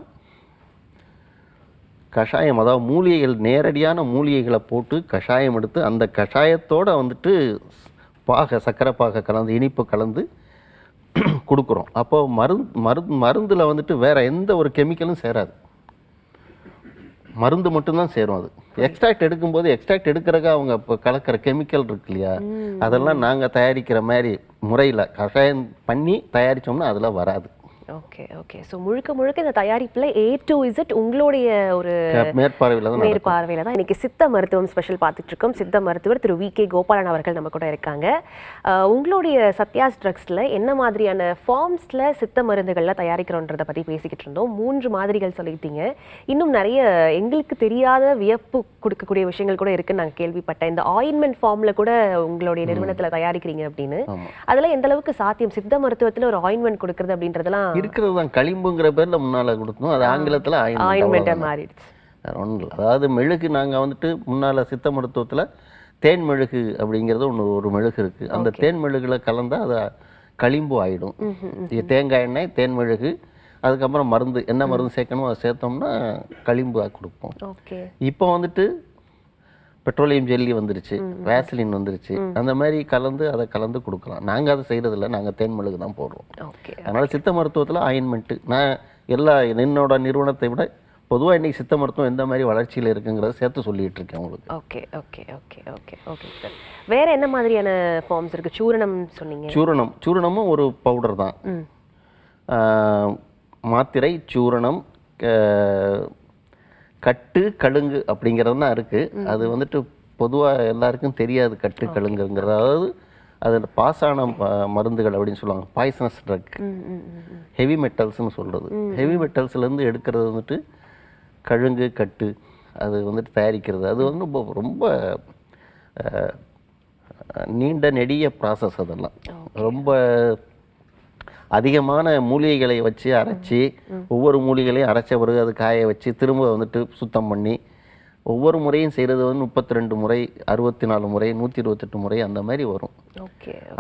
கஷாயம், அதாவது மூலிகைகள், நேரடியான மூலிகைகளை போட்டு கஷாயம் எடுத்து அந்த கஷாயத்தோடு வந்துட்டு சர்க்கரை பாகை கலந்து இனிப்பு கலந்து கொடுக்குறோம். அப்போது மருந்தில் வந்துட்டு வேறு எந்த ஒரு கெமிக்கலும் சேராது, மருந்து மட்டும்தான் சேரும். அது எக்ஸ்ட்ராக்ட் எடுக்கும்போது எக்ஸ்ட்ராக்ட் எடுக்கிறதுக்கு அவங்க இப்போ கலக்கிற கெமிக்கல் இருக்கு இல்லையா, அதெல்லாம் நாங்கள் தயாரிக்கிற மாதிரி முறையில் கஷாயம் பண்ணி தயாரித்தோம்னா அதெல்லாம் வராது. Okay okay. ஸோ முழுக்க முழுக்க இந்த தயாரிப்பில் A to Z உங்களுடைய ஒரு மேற்பார்வையில் தான் இன்னைக்கு சித்த மருத்துவம் ஸ்பெஷல் பார்த்துட்டு இருக்கோம். சித்த மருத்துவர் திரு V.K. கோபாலன் அவர்கள் நம்ம கூட இருக்காங்க. உங்களுடைய சத்யாஸ் ட்ரக்ஸில் என்ன மாதிரியான ஃபார்ம்ஸில் சித்த மருந்துகள்லாம் தயாரிக்கிறோன்றதை பற்றி பேசிக்கிட்டு இருந்தோம். 3 மாதிரிகள் சொல்லிட்டீங்க. இன்னும் நிறைய எங்களுக்கு தெரியாத வியப்பு கொடுக்கக்கூடிய விஷயங்கள் கூட இருக்குன்னு நாங்கள் கேள்விப்பட்டேன். இந்த ஆயின்மெண்ட் ஃபார்மில் கூட உங்களுடைய நிறுவனத்தில் தயாரிக்கிறீங்க அப்படின்னு. அதெல்லாம் எந்த அளவுக்கு சாத்தியம்? சித்த மருத்துவத்தில் ஒரு ஆயின்மெண்ட் கொடுக்குறது அப்படின்றதெல்லாம் இருக்கிறது தான். களிம்புங்கிற பேரில் முன்னால் கொடுத்தோம், அது ஆங்கிலத்தில் ஆயின்மெண்ட் மாறிடுச்சு. அதாவது மெழுகு நாங்கள் வந்துட்டு முன்னால் சித்த மருத்துவத்தில் தேன் மெழுகு அப்படிங்கிறது ஒரு மெழுகு இருக்குது. அந்த தேன் மெழுகுல கலந்தால் அது களிம்பு ஆகிடும். தேங்காய் எண்ணெய், தேன் மெழுகு, அதுக்கப்புறம் மருந்து, என்ன மருந்து சேர்க்கணுமோ அதை சேர்த்தோம்னா களிம்பு கொடுப்போம். இப்போ வந்துட்டு பெட்ரோலியம் ஜெல்லி வந்துருச்சு, வேஸ்லின் வந்துருச்சு, அந்த மாதிரி அதை கலந்து கொடுக்கலாம். நாங்கள் அதை செய்கிறதில்ல, நாங்கள் தேன் மெழுகு தான் போடுறோம். அதனால் சித்த மருத்துவத்தில் ஆயின்மெண்ட்டு நான் என்னோட நிறுவனத்தை விட பொதுவாக இன்றைக்கி சித்த மருத்துவம் எந்த மாதிரி வளர்ச்சியில் இருக்குங்கிறத சேர்த்து சொல்லிகிட்டு இருக்கேன் உங்களுக்கு. Okay okay okay okay okay sir. வேறு என்ன மாதிரியான ஃபார்ம்ஸ் இருக்குது? சூரணம் சொன்னீங்க. சூரணமும் ஒரு பவுடர் தான். மாத்திரை, சூரணம், கட்டு, கழுங்கு அப்படிங்கிறது தான் இருக்குது. அது வந்துட்டு பொதுவாக எல்லாருக்கும் தெரியாது கட்டு கழுங்குங்கிறது. அதாவது அது பாசான மருந்துகள் அப்படின்னு சொல்லுவாங்க, பாய்சனஸ் ட்ரக், ஹெவி மெட்டல்ஸ்னு சொல்கிறது. ஹெவி மெட்டல்ஸ்லேருந்து எடுக்கிறது வந்துட்டு கழுங்கு, கட்டு, அது வந்துட்டு தயாரிக்கிறது. அது வந்து ரொம்ப நீண்ட நெடிய ப்ராசஸ். அதெல்லாம் ரொம்ப அதிகமான மூலிகைகளை வச்சு அரைச்சி, ஒவ்வொரு மூலிகைகளையும் அரைச்ச பிறகு அது காய வச்சு திரும்ப வந்துட்டு சுத்தம் பண்ணி ஒவ்வொரு முறையும் செய்கிறது வந்து 32 முறை, 64 முறை, 128 முறை அந்த மாதிரி வரும்.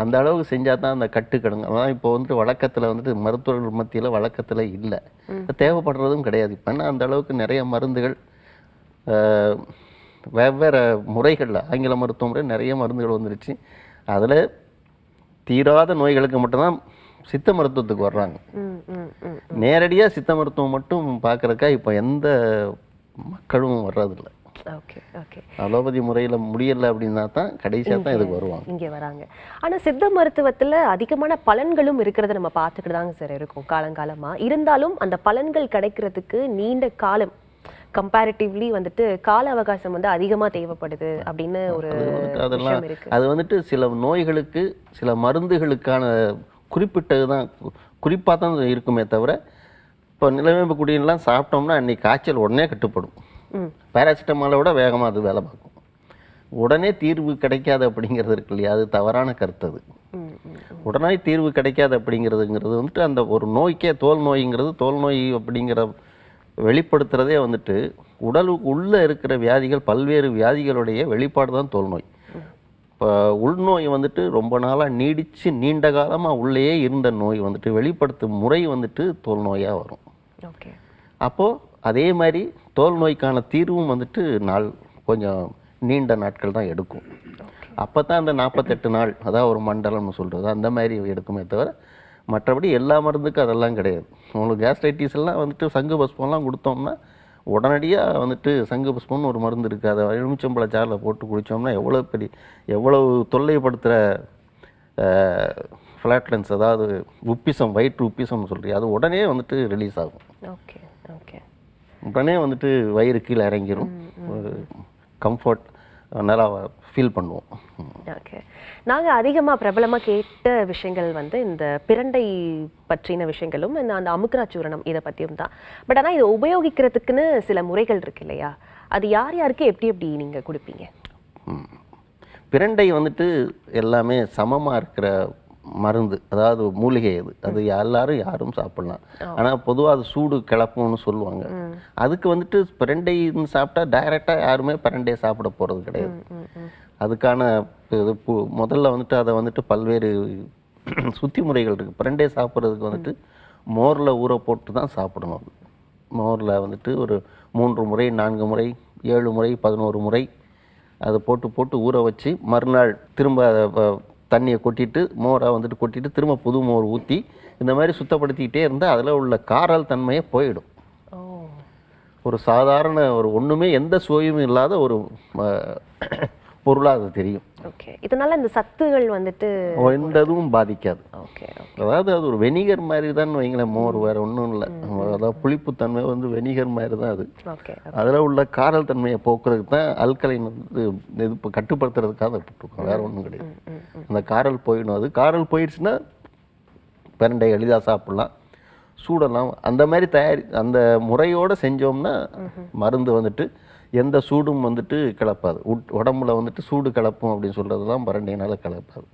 அந்த அளவுக்கு செஞ்சால் தான் அந்த கட்டு கடுங்க. அதான் இப்போ வந்துட்டு வழக்கத்தில் வந்துட்டு மருத்துவர்கள் மத்தியில் வழக்கத்தில் இல்லை, தேவைப்படுறதும் கிடையாது. இப்போ என்ன அந்த அளவுக்கு நிறைய மருந்துகள் வெவ்வேறு முறைகளில், ஆங்கில மருத்துவ முறை நிறைய மருந்துகள் வந்துருச்சு. அதில் தீராத நோய்களுக்கு மட்டும்தான் சித்த மருத்துவத்துக்கு வர்றாங்க. நேரடியாக சித்த மருத்துவம் மட்டும் பார்க்குறக்கா இப்போ எந்த மக்களும் வர்றதில்லை. அலோபதி முறையில் முடியலை அப்படின்னா தான் கடைசியாக தான் இதுக்கு வருவாங்க, இங்கே வராங்க. ஆனால் சித்த மருத்துவத்தில் அதிகமான பலன்களும் இருக்கிறத நம்ம பார்த்துக்கிட்டு தாங்க சார் இருக்கோம் காலங்காலமாக. இருந்தாலும் அந்த பலன்கள் கிடைக்கிறதுக்கு நீண்ட காலம், கம்பேரிட்டிவ்லி வந்துட்டு கால அவகாசம் வந்து அதிகமாக தேவைப்படுது அப்படின்னு ஒரு விஷயம் இருக்கு. அது வந்துட்டு சில நோய்களுக்கு சில மருந்துகளுக்கான குறிப்பிட்டது தான், குறிப்பாக தான் இருக்குமே தவிர, இப்போ நிலவேம்பு குடியெல்லாம் சாப்பிட்டோம்னா அன்றைக்கி காய்ச்சல் உடனே கட்டுப்படும். பேராசிட்டமாலை விட வேகமாக அது வேலை பார்க்கும். உடனே தீர்வு கிடைக்காது அப்படிங்கிறது இருக்கு இல்லையா, அது தவறான கருத்து. அது உடனடி தீர்வு கிடைக்காது அப்படிங்கிறதுங்கிறது வந்துட்டு அந்த ஒரு நோய்க்கே தோல் நோய்ங்கிறது தோல் நோய் அப்படிங்கிற வெளிப்படுத்துறதே வந்துட்டு உடலுக்கு உள்ளே இருக்கிற வியாதிகள் பல்வேறு வியாதிகளுடைய வெளிப்பாடு தான் தோல் நோய். இப்போ உள்நோய் வந்துட்டு ரொம்ப நாளாக நீடித்து நீண்ட காலமாக உள்ளேயே இருந்த நோய் வந்துட்டு வெளிப்படுத்தும் முறை வந்துட்டு தோல் நோயாக வரும். ஓகே. அப்போது அதே மாதிரி தோல் நோய்க்கான தீர்வும் வந்துட்டு கொஞ்சம் நீண்ட நாட்கள் தான் எடுக்கும். அப்போ தான் அந்த 48 நாள் அதாவது ஒரு மண்டலம்னு சொல்கிறது அந்த மாதிரி எடுக்குமே தவிர மற்றபடி எல்லா மருந்துக்கும் அதெல்லாம் கிடையாது. உங்களுக்கு கேஸ்ட்ரைட்டிஸ் எல்லாம் வந்துட்டு சங்கு பஸ்பம்லாம் கொடுத்தோம்னா உடனடியாக வந்துட்டு சங்கு புஷ்பம்னு ஒரு மருந்து இருக்குது, அதை எலுமிச்சம்பழ சாறில் போட்டு குடித்தோம்னா எவ்வளவு தொல்லைப்படுத்துகிற ஃப்ளாட்லன்ஸ் அதாவது உப்பிசம் வயிற்று உப்பிசம்னு சொல்கிறீங்க அது உடனே வந்துட்டு ரிலீஸ் ஆகும். Okay okay. உடனே வந்துட்டு வயிறு கீழே இறங்கிடும், கம்ஃபர்ட் நல்லா ஃபீல் பண்ணுவோம். ஓகே. நாங்கள் அதிகமாக பிரபலமாக கேட்ட விஷயங்கள் வந்து இந்த பிரண்டை பற்றின விஷயங்களும் அந்த அமுக்ரா சூரணம் இதை பற்றியும் தான். பட் ஆனால் இதை உபயோகிக்கிறதுக்குன்னு சில முறைகள் இருக்கு இல்லையா, அது யார் யாருக்கு எப்படி நீங்கள் கொடுப்பீங்க? பிரண்டை வந்துட்டு எல்லாமே சமமாக இருக்கிற மருந்து, அதாவது மூலிகை அது யாரும் சாப்பிடலாம். ஆனால் பொதுவாக அது சூடு கிளப்பும்னு சொல்லுவாங்க. அதுக்கு வந்துட்டு பிரண்டைன்னு சாப்பிட்டா டைரெக்டாக யாருமே பிரண்டையை சாப்பிட போகிறது கிடையாது. அதுக்கான இது முதல்ல வந்துட்டு அதை வந்துட்டு பல்வேறு சுத்தி முறைகள் இருக்குது. பிரண்டையை சாப்பிட்றதுக்கு வந்துட்டு மோரில் ஊற போட்டு தான் சாப்பிடணும். மோரில் வந்துட்டு ஒரு 3 முறை 4 முறை 7 முறை 11 முறை அதை போட்டு ஊற வச்சு மறுநாள் திரும்ப தண்ணியை கொட்டிட்டு மோரை வந்துட்டு கொட்டிட்டு திரும்ப புது மோர் ஊற்றி இந்த மாதிரி சுத்தப்படுத்திக்கிட்டே இருந்தால் அதில் உள்ள காரல் தன்மையே போயிடும். ஒரு சாதாரண ஒரு ஒன்றுமே எந்த சுவையும் இல்லாத ஒரு பொருளாக அது தெரியும். ஓகே. இதனால இந்த சத்துகள் வந்துட்டு எந்த இதுவும் பாதிக்காது. ஓகே. அதாவது அது ஒரு வெனிகர் மாதிரி தான் வைங்களேன், மோர் வேறு ஒன்றும் இல்லை. அதாவது புளிப்புத்தன்மை வந்து வெனிகர் மாதிரி தான் அது. ஓகே. அதில் உள்ள காரல் தன்மையை போக்குறதுக்கு தான் அல்கலைன் வந்து இது இப்போ கட்டுப்படுத்துறதுக்காக போட்டுருக்கோம், வேறு ஒன்றும் கிடையாது. அந்த காரல் போயிடும். அது காரல் போயிடுச்சுன்னா பிரண்டை எளிதாக சாப்பிட்லாம், சூடெல்லாம் அந்த மாதிரி அந்த முறையோடு செஞ்சோம்னா மருந்து வந்துட்டு எந்த சூடும் வந்துட்டு கிளப்பாது. உடம்புல வந்துட்டு சூடு கிளப்பும் அப்படின்னு சொல்கிறது தான் பிரண்டையினால் கிளப்பாது.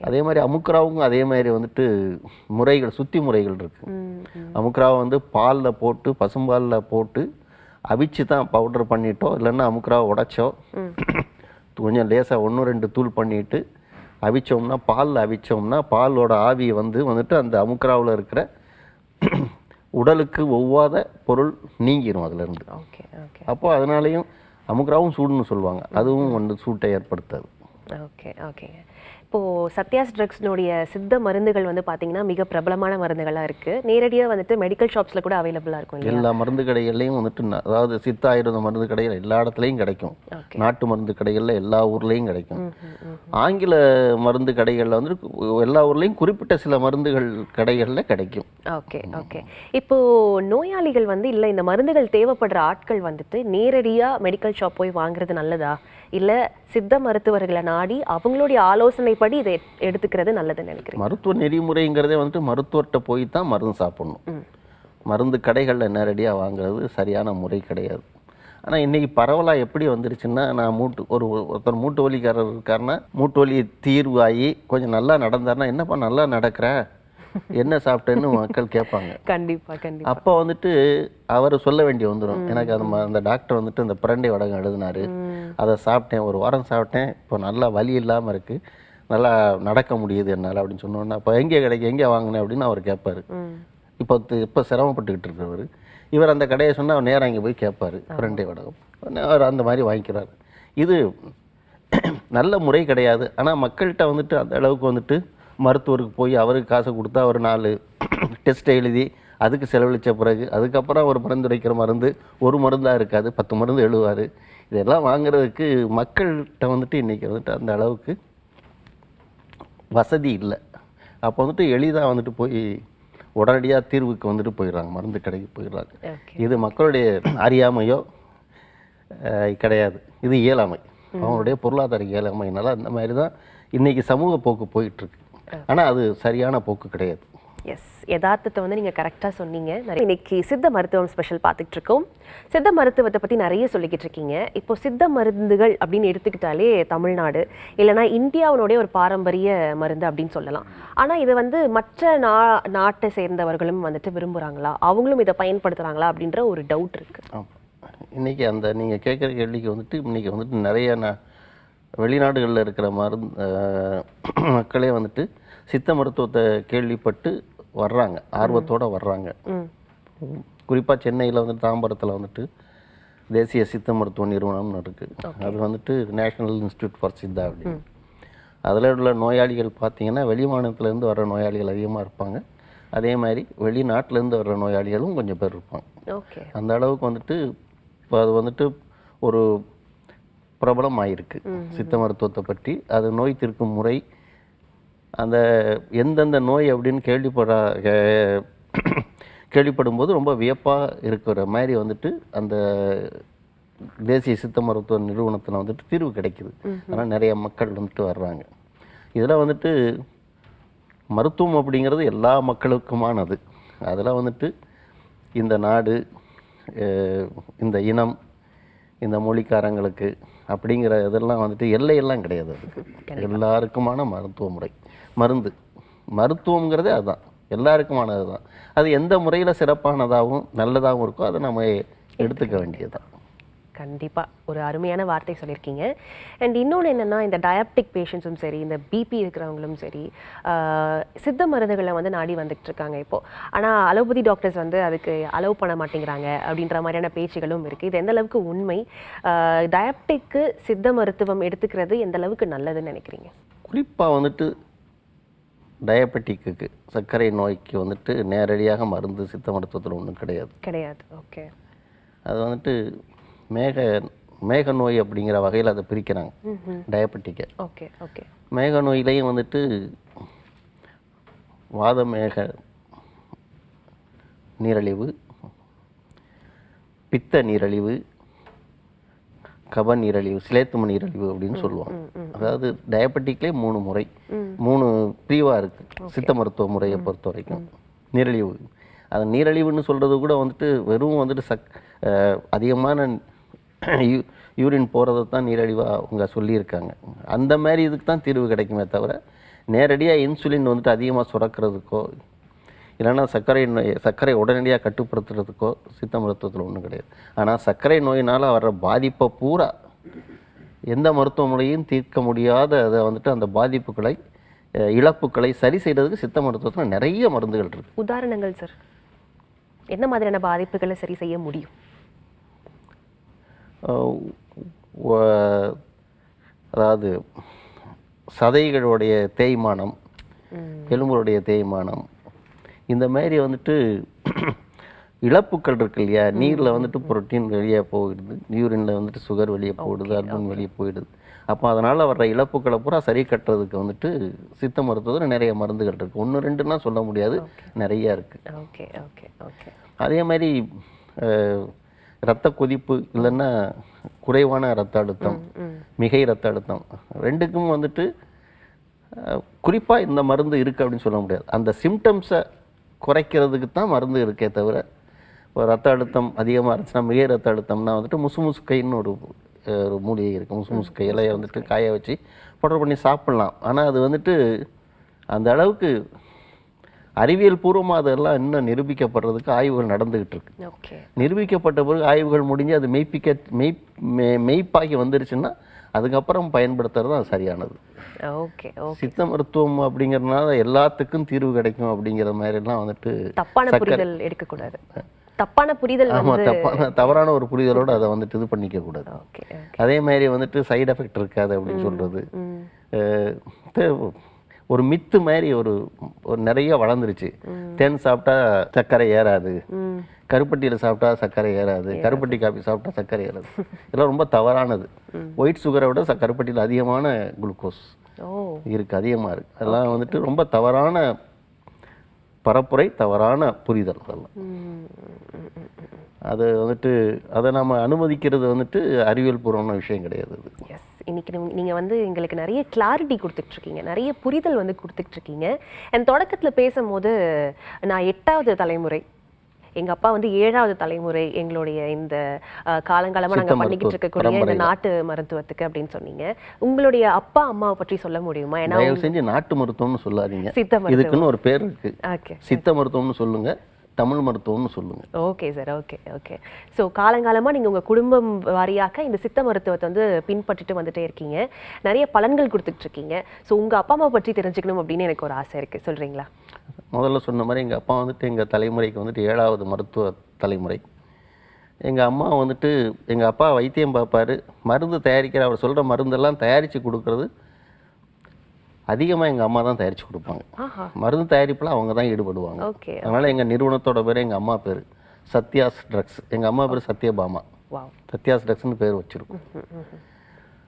அதே மாதிரி அமுக்ராவும் அதே மாதிரி வந்துட்டு முறைகள் சுத்தி முறைகள் இருக்குது. அமுக்ராவை வந்து பாலில் போட்டு பசும்பாலில் போட்டு அவிச்சு தான் பவுடர் பண்ணிட்டோ இல்லைன்னா அமுக்ராவை உடைச்சோ கொஞ்சம் லேசாக 1-2 தூள் பண்ணிட்டு அவிச்சோம்னா பாலில் அவிச்சோம்னா பாலோட ஆவி வந்துட்டு அந்த அமுக்ராவில் இருக்கிற உடலுக்கு ஒவ்வாத பொருள் நீங்கிடும் அதுலேருந்து. அப்போ அதனாலையும் அமுக்ராவும் சூடுன்னு சொல்லுவாங்க, அதுவும் வந்து சூட்டை ஏற்படுத்தாது. ஓகே ஓகேங்க. இப்போது சத்யாஸ் ட்ரக்ஸ்னுடைய சித்த மருந்துகள் வந்து பார்த்தீங்கன்னா மிக பிரபலமான மருந்துகளாக இருக்குது. நேரடியாக வந்துட்டு மெடிக்கல் ஷாப்ஸில் கூட அவைலபிளாக இருக்கும். எல்லா மருந்து கடைகள்லையும் வந்துட்டு அதாவது சித்த ஆயுர்வேத மருந்து கடைகள் எல்லா இடத்துலையும் கிடைக்கும். நாட்டு மருந்து கடைகளில் எல்லா ஊர்லேயும் கிடைக்கும். ஆங்கில மருந்து கடைகளில் வந்துட்டு எல்லா ஊர்லேயும் குறிப்பிட்ட சில மருந்துகள் கடைகளில் கிடைக்கும். Okay okay. இப்போது நோயாளிகள் வந்து இல்லை இந்த மருந்துகள் தேவைப்படுற ஆட்கள் வந்துட்டு நேரடியாக மெடிக்கல் ஷாப் போய் வாங்குறது நல்லதா, இல்லை சித்த மருத்துவர்களை நாடி அவங்களுடைய ஆலோசனைப்படி இதை எடுத்துக்கிறது நல்லதுன்னு நினைக்கிறேன்? மருத்துவ நெறிமுறைங்கிறதே வந்துட்டு மருத்துவர்கிட்ட போய் தான் மருந்து சாப்பிடணும். மருந்து கடைகளில் நேரடியாக வாங்குறது சரியான முறை கிடையாது. ஆனால் இன்றைக்கி பரவலாக எப்படி வந்துருச்சுன்னா, நான் ஒருத்தர் மூட்டு வலிக்காரர் இருக்காருன்னா மூட்டு வலி தீர்வாகி கொஞ்சம் நல்லா நடந்தாருன்னா என்னப்பா நல்லா நடக்கிற என்ன சாப்பிட்டேன்னு மக்கள் கேட்பாங்க. கண்டிப்பாக. அப்போ வந்துட்டு அவர் சொல்ல வேண்டிய வந்துடும், எனக்கு அந்த டாக்டர் வந்துட்டு இந்த பிரண்டை வடகம் எழுதினாரு, அதை சாப்பிட்டேன், 1 வாரம் சாப்பிட்டேன், இப்போ நல்லா வலி இல்லாமல் இருக்குது, நல்லா நடக்க முடியுது என்னால் அப்படின்னு சொன்னோன்னா அப்போ எங்கே கிடைக்கும் எங்கே வாங்கினேன் அப்படின்னு அவர் கேட்பார். இப்போ சிரமப்பட்டுக்கிட்டு இருக்கிறவர் இவர் அந்த கடையை சொன்னால் அவர் நேராக அங்கே போய் கேட்பார் பிரண்டை வடகம், அவர் அந்த மாதிரி வாங்கிக்கிறார். இது நல்ல முறை கிடையாது. ஆனால் மக்கள்கிட்ட வந்துட்டு அந்த அளவுக்கு வந்துட்டு மருத்துவருக்கு போய் அவருக்கு காசை கொடுத்தா அவர் 4 டெஸ்ட்டை எழுதி அதுக்கு செலவழித்த பிறகு அதுக்கப்புறம் ஒரு பரிந்துரைக்கிற மருந்து ஒரு மருந்தாக இருக்காது, 10 மருந்து எழுதுவார். இதெல்லாம் வாங்குறதுக்கு மக்கள்கிட்ட வந்துட்டு இன்றைக்கி வந்துட்டு அந்த அளவுக்கு வசதி இல்லை. அப்போ வந்துட்டு எளிதாக வந்துட்டு போய் உடனடியாக தீர்வுக்கு வந்துட்டு போயிடுறாங்க, மருந்து கடைக்கு போயிடுறாங்க. இது மக்களுடைய அறியாமையோ கிடையாது, இது இயலாமை, அவங்களுடைய பொருளாதார இயலாமையினால அந்த மாதிரி தான் இன்றைக்கி சமூக போக்கு போயிட்டுருக்கு. ஆனால் அது சரியான போக்கு கிடையாது. எஸ், யதார்த்தத்தை வந்து நீங்கள் கரெக்டாக சொன்னீங்க. இன்னைக்கு சித்த மருத்துவம் ஸ்பெஷல் பார்த்துட்டு இருக்கோம். சித்த மருத்துவத்தை பற்றி நிறைய சொல்லிக்கிட்டு இருக்கீங்க. இப்போ சித்த மருந்துகள் அப்படின்னு எடுத்துக்கிட்டாலே தமிழ்நாடு இல்லைனா இந்தியாவுடைய ஒரு பாரம்பரிய மருந்து அப்படின்னு சொல்லலாம். ஆனால் இதை வந்து மற்ற நாட்டை சேர்ந்தவர்களும் வந்துட்டு விரும்புகிறாங்களா, அவங்களும் இதை பயன்படுத்துகிறாங்களா அப்படின்ற ஒரு டவுட் இருக்குது. இன்றைக்கி அந்த நீங்கள் கேட்குற கேள்விக்கு வந்துட்டு இன்றைக்கி வந்துட்டு நிறைய வெளிநாடுகளில் இருக்கிற மக்களே வந்துட்டு சித்த மருத்துவத்தை கேள்விப்பட்டு வர்றாங்க, ஆர்வத்தோடு வர்றாங்க. குறிப்பாக சென்னையில் வந்துட்டு தாம்பரத்தில் வந்துட்டு தேசிய சித்த மருத்துவ நிறுவனம்னு இருக்குது. அது வந்துட்டு நேஷ்னல் இன்ஸ்டியூட் ஃபார் சித்தா அப்படின்னு. அதில் உள்ள நோயாளிகள் பார்த்திங்கன்னா வெளி மாநிலத்திலேருந்து வர்ற நோயாளிகள் அதிகமாக இருப்பாங்க. அதே மாதிரி வெளிநாட்டிலேருந்து வர்ற நோயாளிகளும் கொஞ்சம் பேர் இருப்பாங்க. அந்த அளவுக்கு வந்துட்டு இப்போ அது வந்துட்டு ஒரு பிரபலம் ஆகிருக்கு சித்த மருத்துவத்தை பற்றி. அது நோய் தீர்க்கும் முறை, அந்த எந்தெந்த நோய் அப்படின்னு கேள்விப்படும்போது ரொம்ப வியப்பாக இருக்கிற மாதிரி வந்துட்டு அந்த தேசிய சித்த மருத்துவ நிறுவனத்தில் வந்துட்டு தீர்வு கிடைக்குது. ஆனால் நிறைய மக்கள் வந்துட்டு வர்றாங்க. இதில் வந்துட்டு மருத்துவம் அப்படிங்கிறது எல்லா மக்களுக்குமானது. அதில் வந்துட்டு இந்த நாடு, இந்த இனம், இந்த மொழிக்காரங்களுக்கு அப்படிங்கிற இதெல்லாம் வந்துட்டு எல்லையெல்லாம் கிடையாது. அது எல்லாருக்குமான மருத்துவ முறை, மருத்துவங்கிறதே அதுதான், எல்லாருக்குமானது தான். அது எந்த முறையில் சிறப்பானதாகவும் நல்லதாகவும் இருக்கோ அதை நம்ம எடுத்துக்க வேண்டியதுதான். கண்டிப்பாக ஒரு அருமையான வார்த்தை சொல்லியிருக்கீங்க. அண்ட் இன்னொன்று என்னென்னா, இந்த டயபெட்டிக் பேஷண்ட்ஸும் சரி, இந்த பிபி இருக்கிறவங்களும் சரி, சித்த மருந்துகளை வந்து நாடி வந்துட்டு இருக்காங்க இப்போது. ஆனால் அலோபதி டாக்டர்ஸ் வந்து அதுக்கு அலோவ் பண்ண மாட்டேங்கிறாங்க அப்படின்ற மாதிரியான பேச்சுகளும் இருக்குது. இது எந்த அளவுக்கு உண்மை? டயபெட்டிக்கு சித்த மருத்துவம் எடுத்துக்கிறது எந்த அளவுக்கு நல்லதுன்னு நினைக்கிறீங்க? குறிப்பாக வந்துட்டு டயபெட்டிக்கு, சர்க்கரை நோய்க்கு வந்துட்டு நேரடியாக மருந்து சித்த மருத்துவத்தில் ஒன்றும் கிடையாது. ஓகே. அது வந்துட்டு மேக நோய் அப்படிங்கிற வகையில் அதை பிரிக்கிறாங்க டயபெட்டிக்கை. ஓகே. மேக நோயிலையும் வந்துட்டு வாதமேக நீரழிவு, பித்த நீரழிவு, கப நீரழிவு, சிலேத்தும நீரழிவு அப்படின்னு சொல்லுவாங்க. அதாவது டயபெட்டிக்லேயே 3 முறை, 3 பிரிவாக இருக்குது சித்த மருத்துவ முறையை பொறுத்த வரைக்கும். நீரழிவு, அது நீரழிவுன்னு சொல்கிறது கூட வந்துட்டு வெறும் வந்துட்டு அதிகமான யூரின் போகிறத தான் நீரழிவாக அவங்க சொல்லியிருக்காங்க. அந்த மாதிரி இதுக்கு தான் தீர்வு கிடைக்குமே தவிர நேரடியாக இன்சுலின் வந்துட்டு அதிகமாக சுரக்கிறதுக்கோ இல்லைன்னா சர்க்கரை உடனடியாக கட்டுப்படுத்துறதுக்கோ சித்த மருத்துவத்தில் ஒன்றும் கிடையாது. ஆனால் சர்க்கரை நோயினால் வர்ற பாதிப்பை பூரா எந்த மருத்துவ முறையும் தீர்க்க முடியாத அதை வந்துட்டு அந்த பாதிப்புகளை, இழப்புகளை சரி செய்கிறதுக்கு சித்த மருத்துவத்தில் நிறைய மருந்துகள் இருக்குது. உதாரணங்கள் சார், என்ன மாதிரியான பாதிப்புகளை சரி செய்ய முடியும்? அதாவது சதைகளுடைய தேய்மானம், எலும்புடைய தேய்மானம், இந்த மாதிரி வந்துட்டு இழப்புக்கள் இருக்கு இல்லையா. நீரில் வந்துட்டு புரோட்டீன் வெளியே போயிடுது, யூரினில் வந்துட்டு சுகர் வெளியே போயிடுது, அல்புமின் வெளியே போயிடுது. அப்போ அதனால் வர்ற இழப்புக்களை பூரா சரி கட்டுறதுக்கு வந்துட்டு சித்த மருத்துவத்தில் நிறைய மருந்துகள் இருக்குது. 1 2ன்னா சொல்ல முடியாது, நிறையா இருக்குது. அதே மாதிரி இரத்த கொதிப்பு இல்லைன்னா குறைவான இரத்த அழுத்தம், மிகை இரத்த அழுத்தம், ரெண்டுக்கும் வந்துட்டு குறிப்பாக இந்த மருந்து இருக்குது அப்படின்னு சொல்ல முடியாது. அந்த சிம்டம்ஸை குறைக்கிறதுக்கு தான் மருந்து இருக்கே தவிர, இப்போ ரத்த அழுத்தம் அதிகமாக இருந்துச்சுன்னா, மிகை ரத்த அழுத்தம்னா வந்துட்டு முசுமுசுக்கைன்னு ஒரு மூலிகை இருக்குது. முசுமுசுக்கை இலையை வந்துட்டு காய வச்சு பவுடர் பண்ணி சாப்பிட்லாம். ஆனால் அது வந்துட்டு அந்த அளவுக்கு அறிவியல் பூர்வமாக அதெல்லாம் இன்னும் நிரூபிக்கப்படுறதுக்கு ஆய்வுகள் நடந்துக்கிட்டு இருக்கு. நிரூபிக்கப்பட்ட பிறகு ஆய்வுகள் முடிஞ்சு அது மெய்ப்பாகி வந்துருச்சுன்னா அதுக்கப்புறம் பயன்படுத்துறது தான் சரியானது. சித்த மருத்துவம் அப்படிங்கிறதுனால எல்லாத்துக்கும் தீர்வு கிடைக்கும் அப்படிங்கிற மாதிரிலாம் வந்துட்டு தப்பான புரிதல் எடுக்கக்கூடாது. தவறான ஒரு புரிதலோடு அதை வந்துட்டு இது பண்ணிக்க கூடாது. அதே மாதிரி வந்துட்டு சைடு எஃபெக்ட் இருக்காது அப்படின்னு சொல்றது ஒரு மித்து மாதிரி ஒரு நிறைய வளர்ந்துருச்சு. தேன் சாப்பிட்டா சர்க்கரை ஏறாது, கருப்பட்டியில் சாப்பிட்டா சர்க்கரை ஏறாது, கருப்பட்டி காப்பி சாப்பிட்டா சர்க்கரை ஏறாது. இதெல்லாம் ரொம்ப தவறானது. ஒயிட் சுகரை விட கருப்பட்டியில் அதிகமான குளுக்கோஸ் இருக்குது, அதிகமாக இருக்குது. அதெல்லாம் வந்துட்டு ரொம்ப பரப்புரை, தவறான புரிதல் அதெல்லாம். அது வந்துட்டு அதை நம்ம அனுமதிக்கிறது வந்துட்டு அறிவியல் பூர்வமான விஷயம் கிடையாது அது. எஸ், இன்னைக்கு நீங்கள் வந்து எங்களுக்கு நிறைய கிளாரிட்டி கொடுத்துட்ருக்கீங்க, நிறைய புரிதல் வந்து கொடுத்துட்ருக்கீங்க. அண்ட் தொடக்கத்தில் பேசும்போது நான் 8வது தலைமுறை, எங்கள் அப்பா வந்து 7வது தலைமுறை எங்களுடைய இந்த காலங்காலமாக நாங்கள் பண்ணிக்கிட்டு இருக்கக்கூடிய இந்த நாட்டு மருத்துவத்துக்கு அப்படின்னு சொன்னீங்க. உங்களுடைய அப்பா அம்மாவை பற்றி சொல்ல முடியுமா? ஏன்னா தயவு செஞ்சு நாட்டு மருத்துவம்னு சொல்லாதீங்க, சித்த மருத்துவம், இதுக்குன்னு ஒரு பேர் இருக்கு. ஓகே, சித்த மருத்துவம்னு சொல்லுங்க, தமிழ் மருத்துவம்னு சொல்லுங்க. Okay sir, okay okay. So காலங்காலமாக நீங்கள் உங்கள் குடும்பம் வாரியாக இந்த சித்த மருத்துவத்தை வந்து பின்பற்றிட்டு வந்துட்டே இருக்கீங்க, நிறைய பலன்கள் கொடுத்துட்ருக்கீங்க. ஸோ உங்கள் அப்பா அம்மா பற்றி தெரிஞ்சுக்கணும் அப்படின்னு எனக்கு ஒரு ஆசை இருக்குது, சொல்கிறீங்களா? முதல்ல சொன்ன மாதிரி எங்கள் அப்பா வந்துட்டு எங்கள் தலைமுறைக்கு வந்துட்டு 7வது மருத்துவ தலைமுறை. எங்கள் அம்மா வந்துட்டு எங்கள் அப்பா வைத்தியம் பார்ப்பார், மருந்து தயாரிக்கிற அவர் சொல்கிற மருந்தெல்லாம் தயாரித்து கொடுக்குறது அதிகமாக எங்கள் அம்மா தான் தயாரித்து கொடுப்பாங்க. மருந்து தயாரிப்பில் அவங்க தான் ஈடுபடுவாங்க. அதனால் எங்கள் நிறுவனத்தோட பேர் எங்கள் அம்மா பேர் சத்யாஸ் ட்ரக்ஸ். எங்கள் அம்மா பேர் சத்யபாமா. சத்யாஸ் ட்ரக்ஸ்னு பேர் வச்சுருக்கோம்.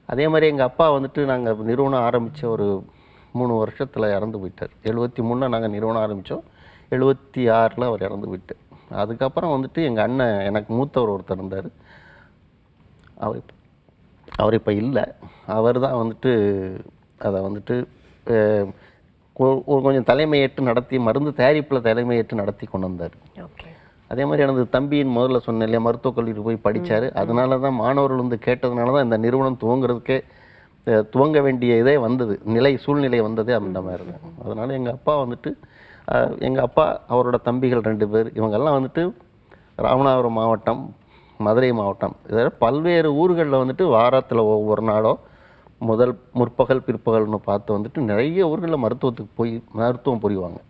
அதே மாதிரி எங்கள் அப்பா வந்துட்டு நாங்கள் நிறுவனம் ஆரம்பித்த ஒரு 3 வருஷத்தில் இறந்து போயிட்டார். 73 நாங்கள் நிறுவனம் ஆரம்பித்தோம், 76 அவர் இறந்து போயிட்டார். அதுக்கப்புறம் வந்துட்டு எங்கள் அண்ணன், எனக்கு மூத்தவர் ஒருத்தர் இருந்தார், அவர் இப்போ இல்லை. அவர் தான் வந்துட்டு அதை வந்துட்டு கொஞ்சம் தலைமையேற்று நடத்தி, மருந்து தயாரிப்பில் தலைமையேற்று நடத்தி கொண்டு வந்தார். அதே மாதிரி எனது தம்பியின் முதல்ல சொன்ன இல்லையா, மருத்துவக் கல்லூரிக்கு போய் படித்தார். அதனால தான் மாணவர்கள் வந்து கேட்டதுனால தான் இந்த நிறுவனம் துவங்க வேண்டிய இதே வந்தது, சூழ்நிலை வந்ததே அந்த மாதிரி தான். அதனால் எங்கள் அப்பா வந்துட்டு எங்கள் அப்பா, அவரோட தம்பிகள் 2 பேர், இவங்கெல்லாம் வந்துட்டு ராமநாதபுரம் மாவட்டம், மதுரை மாவட்டம், இதில் பல்வேறு ஊர்களில் வந்துட்டு வாரத்தில் ஒவ்வொரு நாளோ முற்பகல் பிற்பகல்னு பார்த்து வந்துட்டு நிறைய ஊர்களில் மருத்துவம் புரிவாங்க.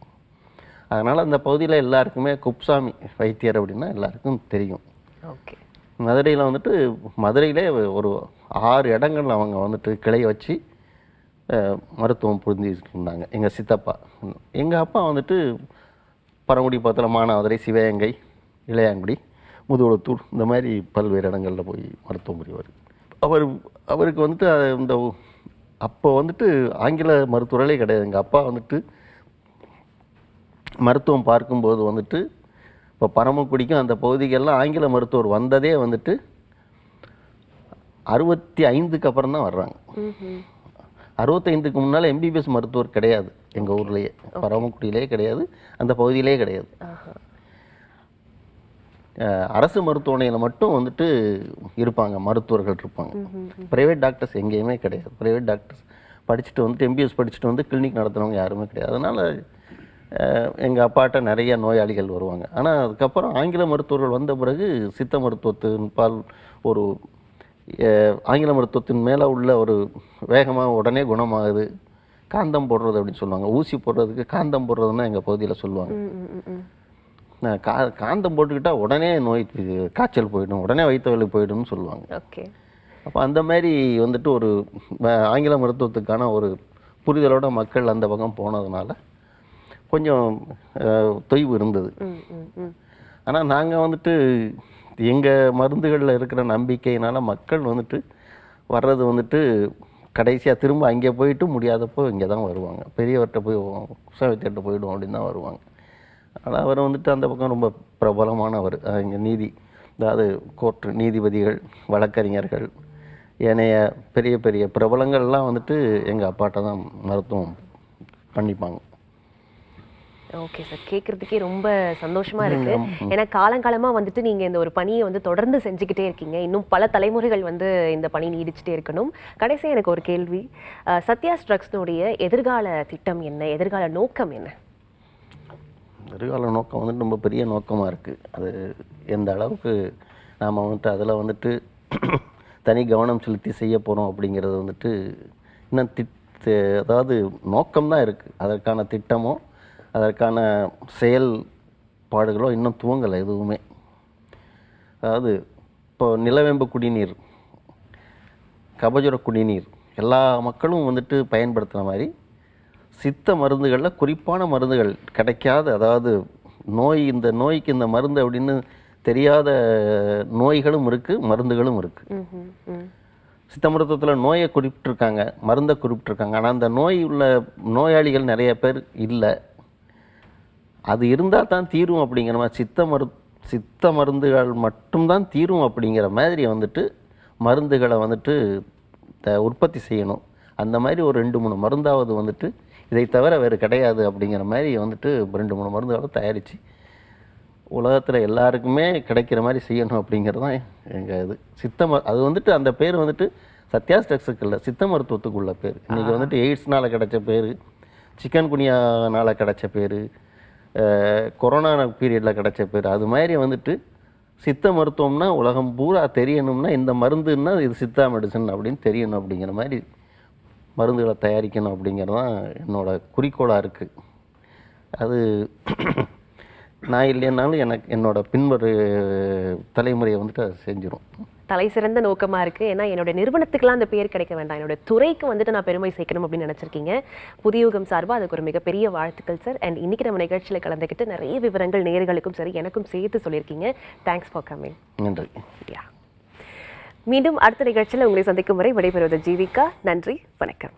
அதனால் அந்த பகுதியில் எல்லாருக்குமே குப்சாமி வைத்தியர் அப்படின்னா எல்லாருக்கும் தெரியும். மதுரையில் வந்துட்டு மதுரையிலே ஒரு 6 இடங்கள் அவங்க வந்துட்டு கிளை வச்சு மருத்துவம் புரிஞ்சுட்டு இருந்தாங்க எங்கள் சித்தப்பா. எங்கள் அப்பா வந்துட்டு பரங்குடி பக்கத்தில் மானாமதுரை, சிவகங்கை, இளையாங்குடி, முதுகுளத்தூர், இந்த மாதிரி பல்வேறு இடங்களில் போய் மருத்துவம் புரிவார். அவருக்கு வந்துட்டு இந்த அப்போ வந்துட்டு ஆங்கில மருத்துவர்களே கிடையாது. எங்கள் அப்பா வந்துட்டு மருத்துவம் பார்க்கும்போது வந்துட்டு இப்போ பரமக்குடிக்கும் அந்த பகுதிக்கெல்லாம் ஆங்கில மருத்துவர் வந்ததே வந்துட்டு 65க்கு அப்புறம் தான் வர்றாங்க. 65க்கு முன்னால் எம்பிபிஎஸ் மருத்துவர் கிடையாது எங்கள் ஊர்லேயே, பரமக்குடியிலே கிடையாது, அந்த பகுதியிலே கிடையாது. அரசு மருத்துவமனையில் மட்டும் வந்துட்டு இருப்பாங்க, மருத்துவர்கள் இருப்பாங்க. ப்ரைவேட் டாக்டர்ஸ் எங்கேயுமே கிடையாது. ப்ரைவேட் டாக்டர்ஸ் படிச்சுட்டு வந்துட்டு எம்பிபிஎஸ் படிச்சுட்டு வந்து கிளினிக் நடத்துகிறவங்க யாருமே கிடையாது. அதனால் எங்கள் அப்பாட்ட நிறைய நோயாளிகள் வருவாங்க. ஆனால் அதுக்கப்புறம் ஆங்கில மருத்துவர்கள் வந்த பிறகு சித்த மருத்துவத்தின் பால் ஒரு ஆங்கில மருத்துவத்தின் மேலே உள்ள ஒரு வேகமாக உடனே குணமாகுது, காந்தம் போடுறது அப்படின்னு சொல்லுவாங்க. ஊசி போடுறதுக்கு காந்தம் போடுறதுன்னா எங்கள் பகுதியில் சொல்லுவாங்க. காந்தம் போட்டுக்கிட்டால் உடனே காய்ச்சல் போயிடும், உடனே வயிற்று வலி போயிடும்னு சொல்லுவாங்க. அப்போ அந்த மாதிரி வந்துட்டு ஒரு ஆங்கில மருத்துவத்துக்கான ஒரு புரிதலோட மக்கள் அந்த பக்கம் போனதுனால கொஞ்சம் தொய்வு இருந்தது. ஆனால் நாங்கள் வந்துட்டு எங்கள் மருந்துகளில் இருக்கிற நம்பிக்கையினால் மக்கள் வந்துட்டு வர்றது வந்துட்டு கடைசியாக திரும்ப அங்கே போயிட்டு முடியாதப்போ இங்கே தான் வருவாங்க. பெரியவர்கிட்ட போய் குசாவித்தியிட்ட போயிடுவோம் அப்படின்னு தான் வருவாங்க. ஆனால் அவர் வந்துட்டு அந்த பக்கம் ரொம்ப பிரபலமானவர். இங்கே அதாவது கோர்ட்டு நீதிபதிகள், வழக்கறிஞர்கள், ஏனைய பெரிய பெரிய பிரபலங்கள்லாம் வந்துட்டு எங்கள் அப்பாட்ட தான் மருத்துவம் பண்ணிப்பாங்க. ஓகே சார், கேட்குறதுக்கே ரொம்ப சந்தோஷமா இருக்கு. ஏன்னா காலங்காலமாக வந்துட்டு நீங்கள் இந்த ஒரு பணியை வந்து தொடர்ந்து செஞ்சுக்கிட்டே இருக்கீங்க. இன்னும் பல தலைமுறைகள் வந்து இந்த பணி நீடிச்சுட்டே இருக்கணும். கடைசியாக எனக்கு ஒரு கேள்வி, சத்யாஸ் ட்ரக்ஸ்னுடைய எதிர்கால திட்டம் என்ன, எதிர்கால நோக்கம் என்ன? எதிர்கால நோக்கம் வந்துட்டு ரொம்ப பெரிய நோக்கமாக இருக்குது. அது எந்த அளவுக்கு நாம் வந்துட்டு அதில் வந்துட்டு தனி கவனம் செலுத்தி செய்ய போகிறோம் அப்படிங்கிறது வந்துட்டு இன்னும் அதாவது நோக்கம்தான் இருக்குது. அதற்கான திட்டமோ அதற்கான செயல்பாடுகளோ இன்னும் துவங்கலை எதுவுமே. அதாவது இப்போ நிலவேம்பு குடிநீர், கபசுர குடிநீர் எல்லா மக்களும் வந்துட்டு பயன்படுத்துகிற மாதிரி சித்த மருந்துகளில் குறிப்பான மருந்துகள் கிடைக்காத, அதாவது இந்த நோய்க்கு இந்த மருந்து அப்படின்னு தெரியாத நோய்களும் இருக்குது, மருந்துகளும் இருக்குது. சித்த மருத்துவத்தில் நோயை குறிப்பிட்டிருக்காங்க, மருந்தை குறிப்பிட்டிருக்காங்க. ஆனால் அந்த நோய் உள்ள நோயாளிகள் நிறைய பேர் இல்லை. அது இருந்தால் தான் தீரும் அப்படிங்கிற மாதிரி சித்த மருந்துகள் மட்டும்தான் தீரும் அப்படிங்கிற மாதிரி வந்துட்டு மருந்துகளை வந்துட்டு உற்பத்தி செய்யணும். அந்த மாதிரி ஒரு 2-3 மருந்தாவது வந்துட்டு இதை தவிர வேறு கிடையாது அப்படிங்கிற மாதிரி வந்துட்டு 2-3 மருந்துகளை தயாரித்து உலகத்தில் எல்லாருக்குமே கிடைக்கிற மாதிரி செய்யணும் அப்படிங்கிறது தான் எங்கள் இது. அது வந்துட்டு அந்த பேர் வந்துட்டு சத்யா ஸ்ட்ரக்ஸுக்கு இல்லை, சித்த மருத்துவத்துக்குள்ள பேர். இன்றைக்கி வந்துட்டு எய்ட்ஸ்னால் கிடைச்ச பேர், சிக்கன் குனியானால் கிடைச்ச பேர், கொரோனா பீரியடில் கிடைச்ச பேர், அது மாதிரி வந்துட்டு சித்த மருத்துவம்னா உலகம் பூரா தெரியணும்னா இந்த மருந்துன்னா இது சித்தா மெடிசன் அப்படின்னு தெரியணும் அப்படிங்கிற மாதிரி மருந்துகளை தயாரிக்கணும் அப்படிங்கிறது தான் என்னோட குறிக்கோளாக இருக்குது. அது நான் இல்லைன்னாலும் என்னோட பின்வரு தலைமுறையை வந்துட்டு அதை செஞ்சிடும். தலை சிறந்த நோக்கமாக இருக்குது. ஏன்னா என்னோட நிறுவனத்துக்குலாம் அந்த பேர் கிடைக்க வேண்டாம், என்னோட துறைக்கு வந்துட்டு நான் பெருமை சேர்க்கணும் அப்படின்னு நினச்சிருக்கீங்க. புதியுகம் சார்பாக அதுக்கு ஒரு மிகப்பெரிய வாழ்த்துக்கள் சார். அண்ட் இன்னைக்கு நம்ம நிகழ்ச்சியில் கலந்துக்கிட்டு நிறைய விவரங்கள் நேயர்களுக்கும் சரி எனக்கும் சேர்த்து சொல்லியிருக்கீங்க. Thanks for coming. நன்றி. மீண்டும் அடுத்த நிகழ்ச்சியில் உங்களை சந்திக்கும் வரை விடைபெறுவது ஜீவிகா. நன்றி, வணக்கம்.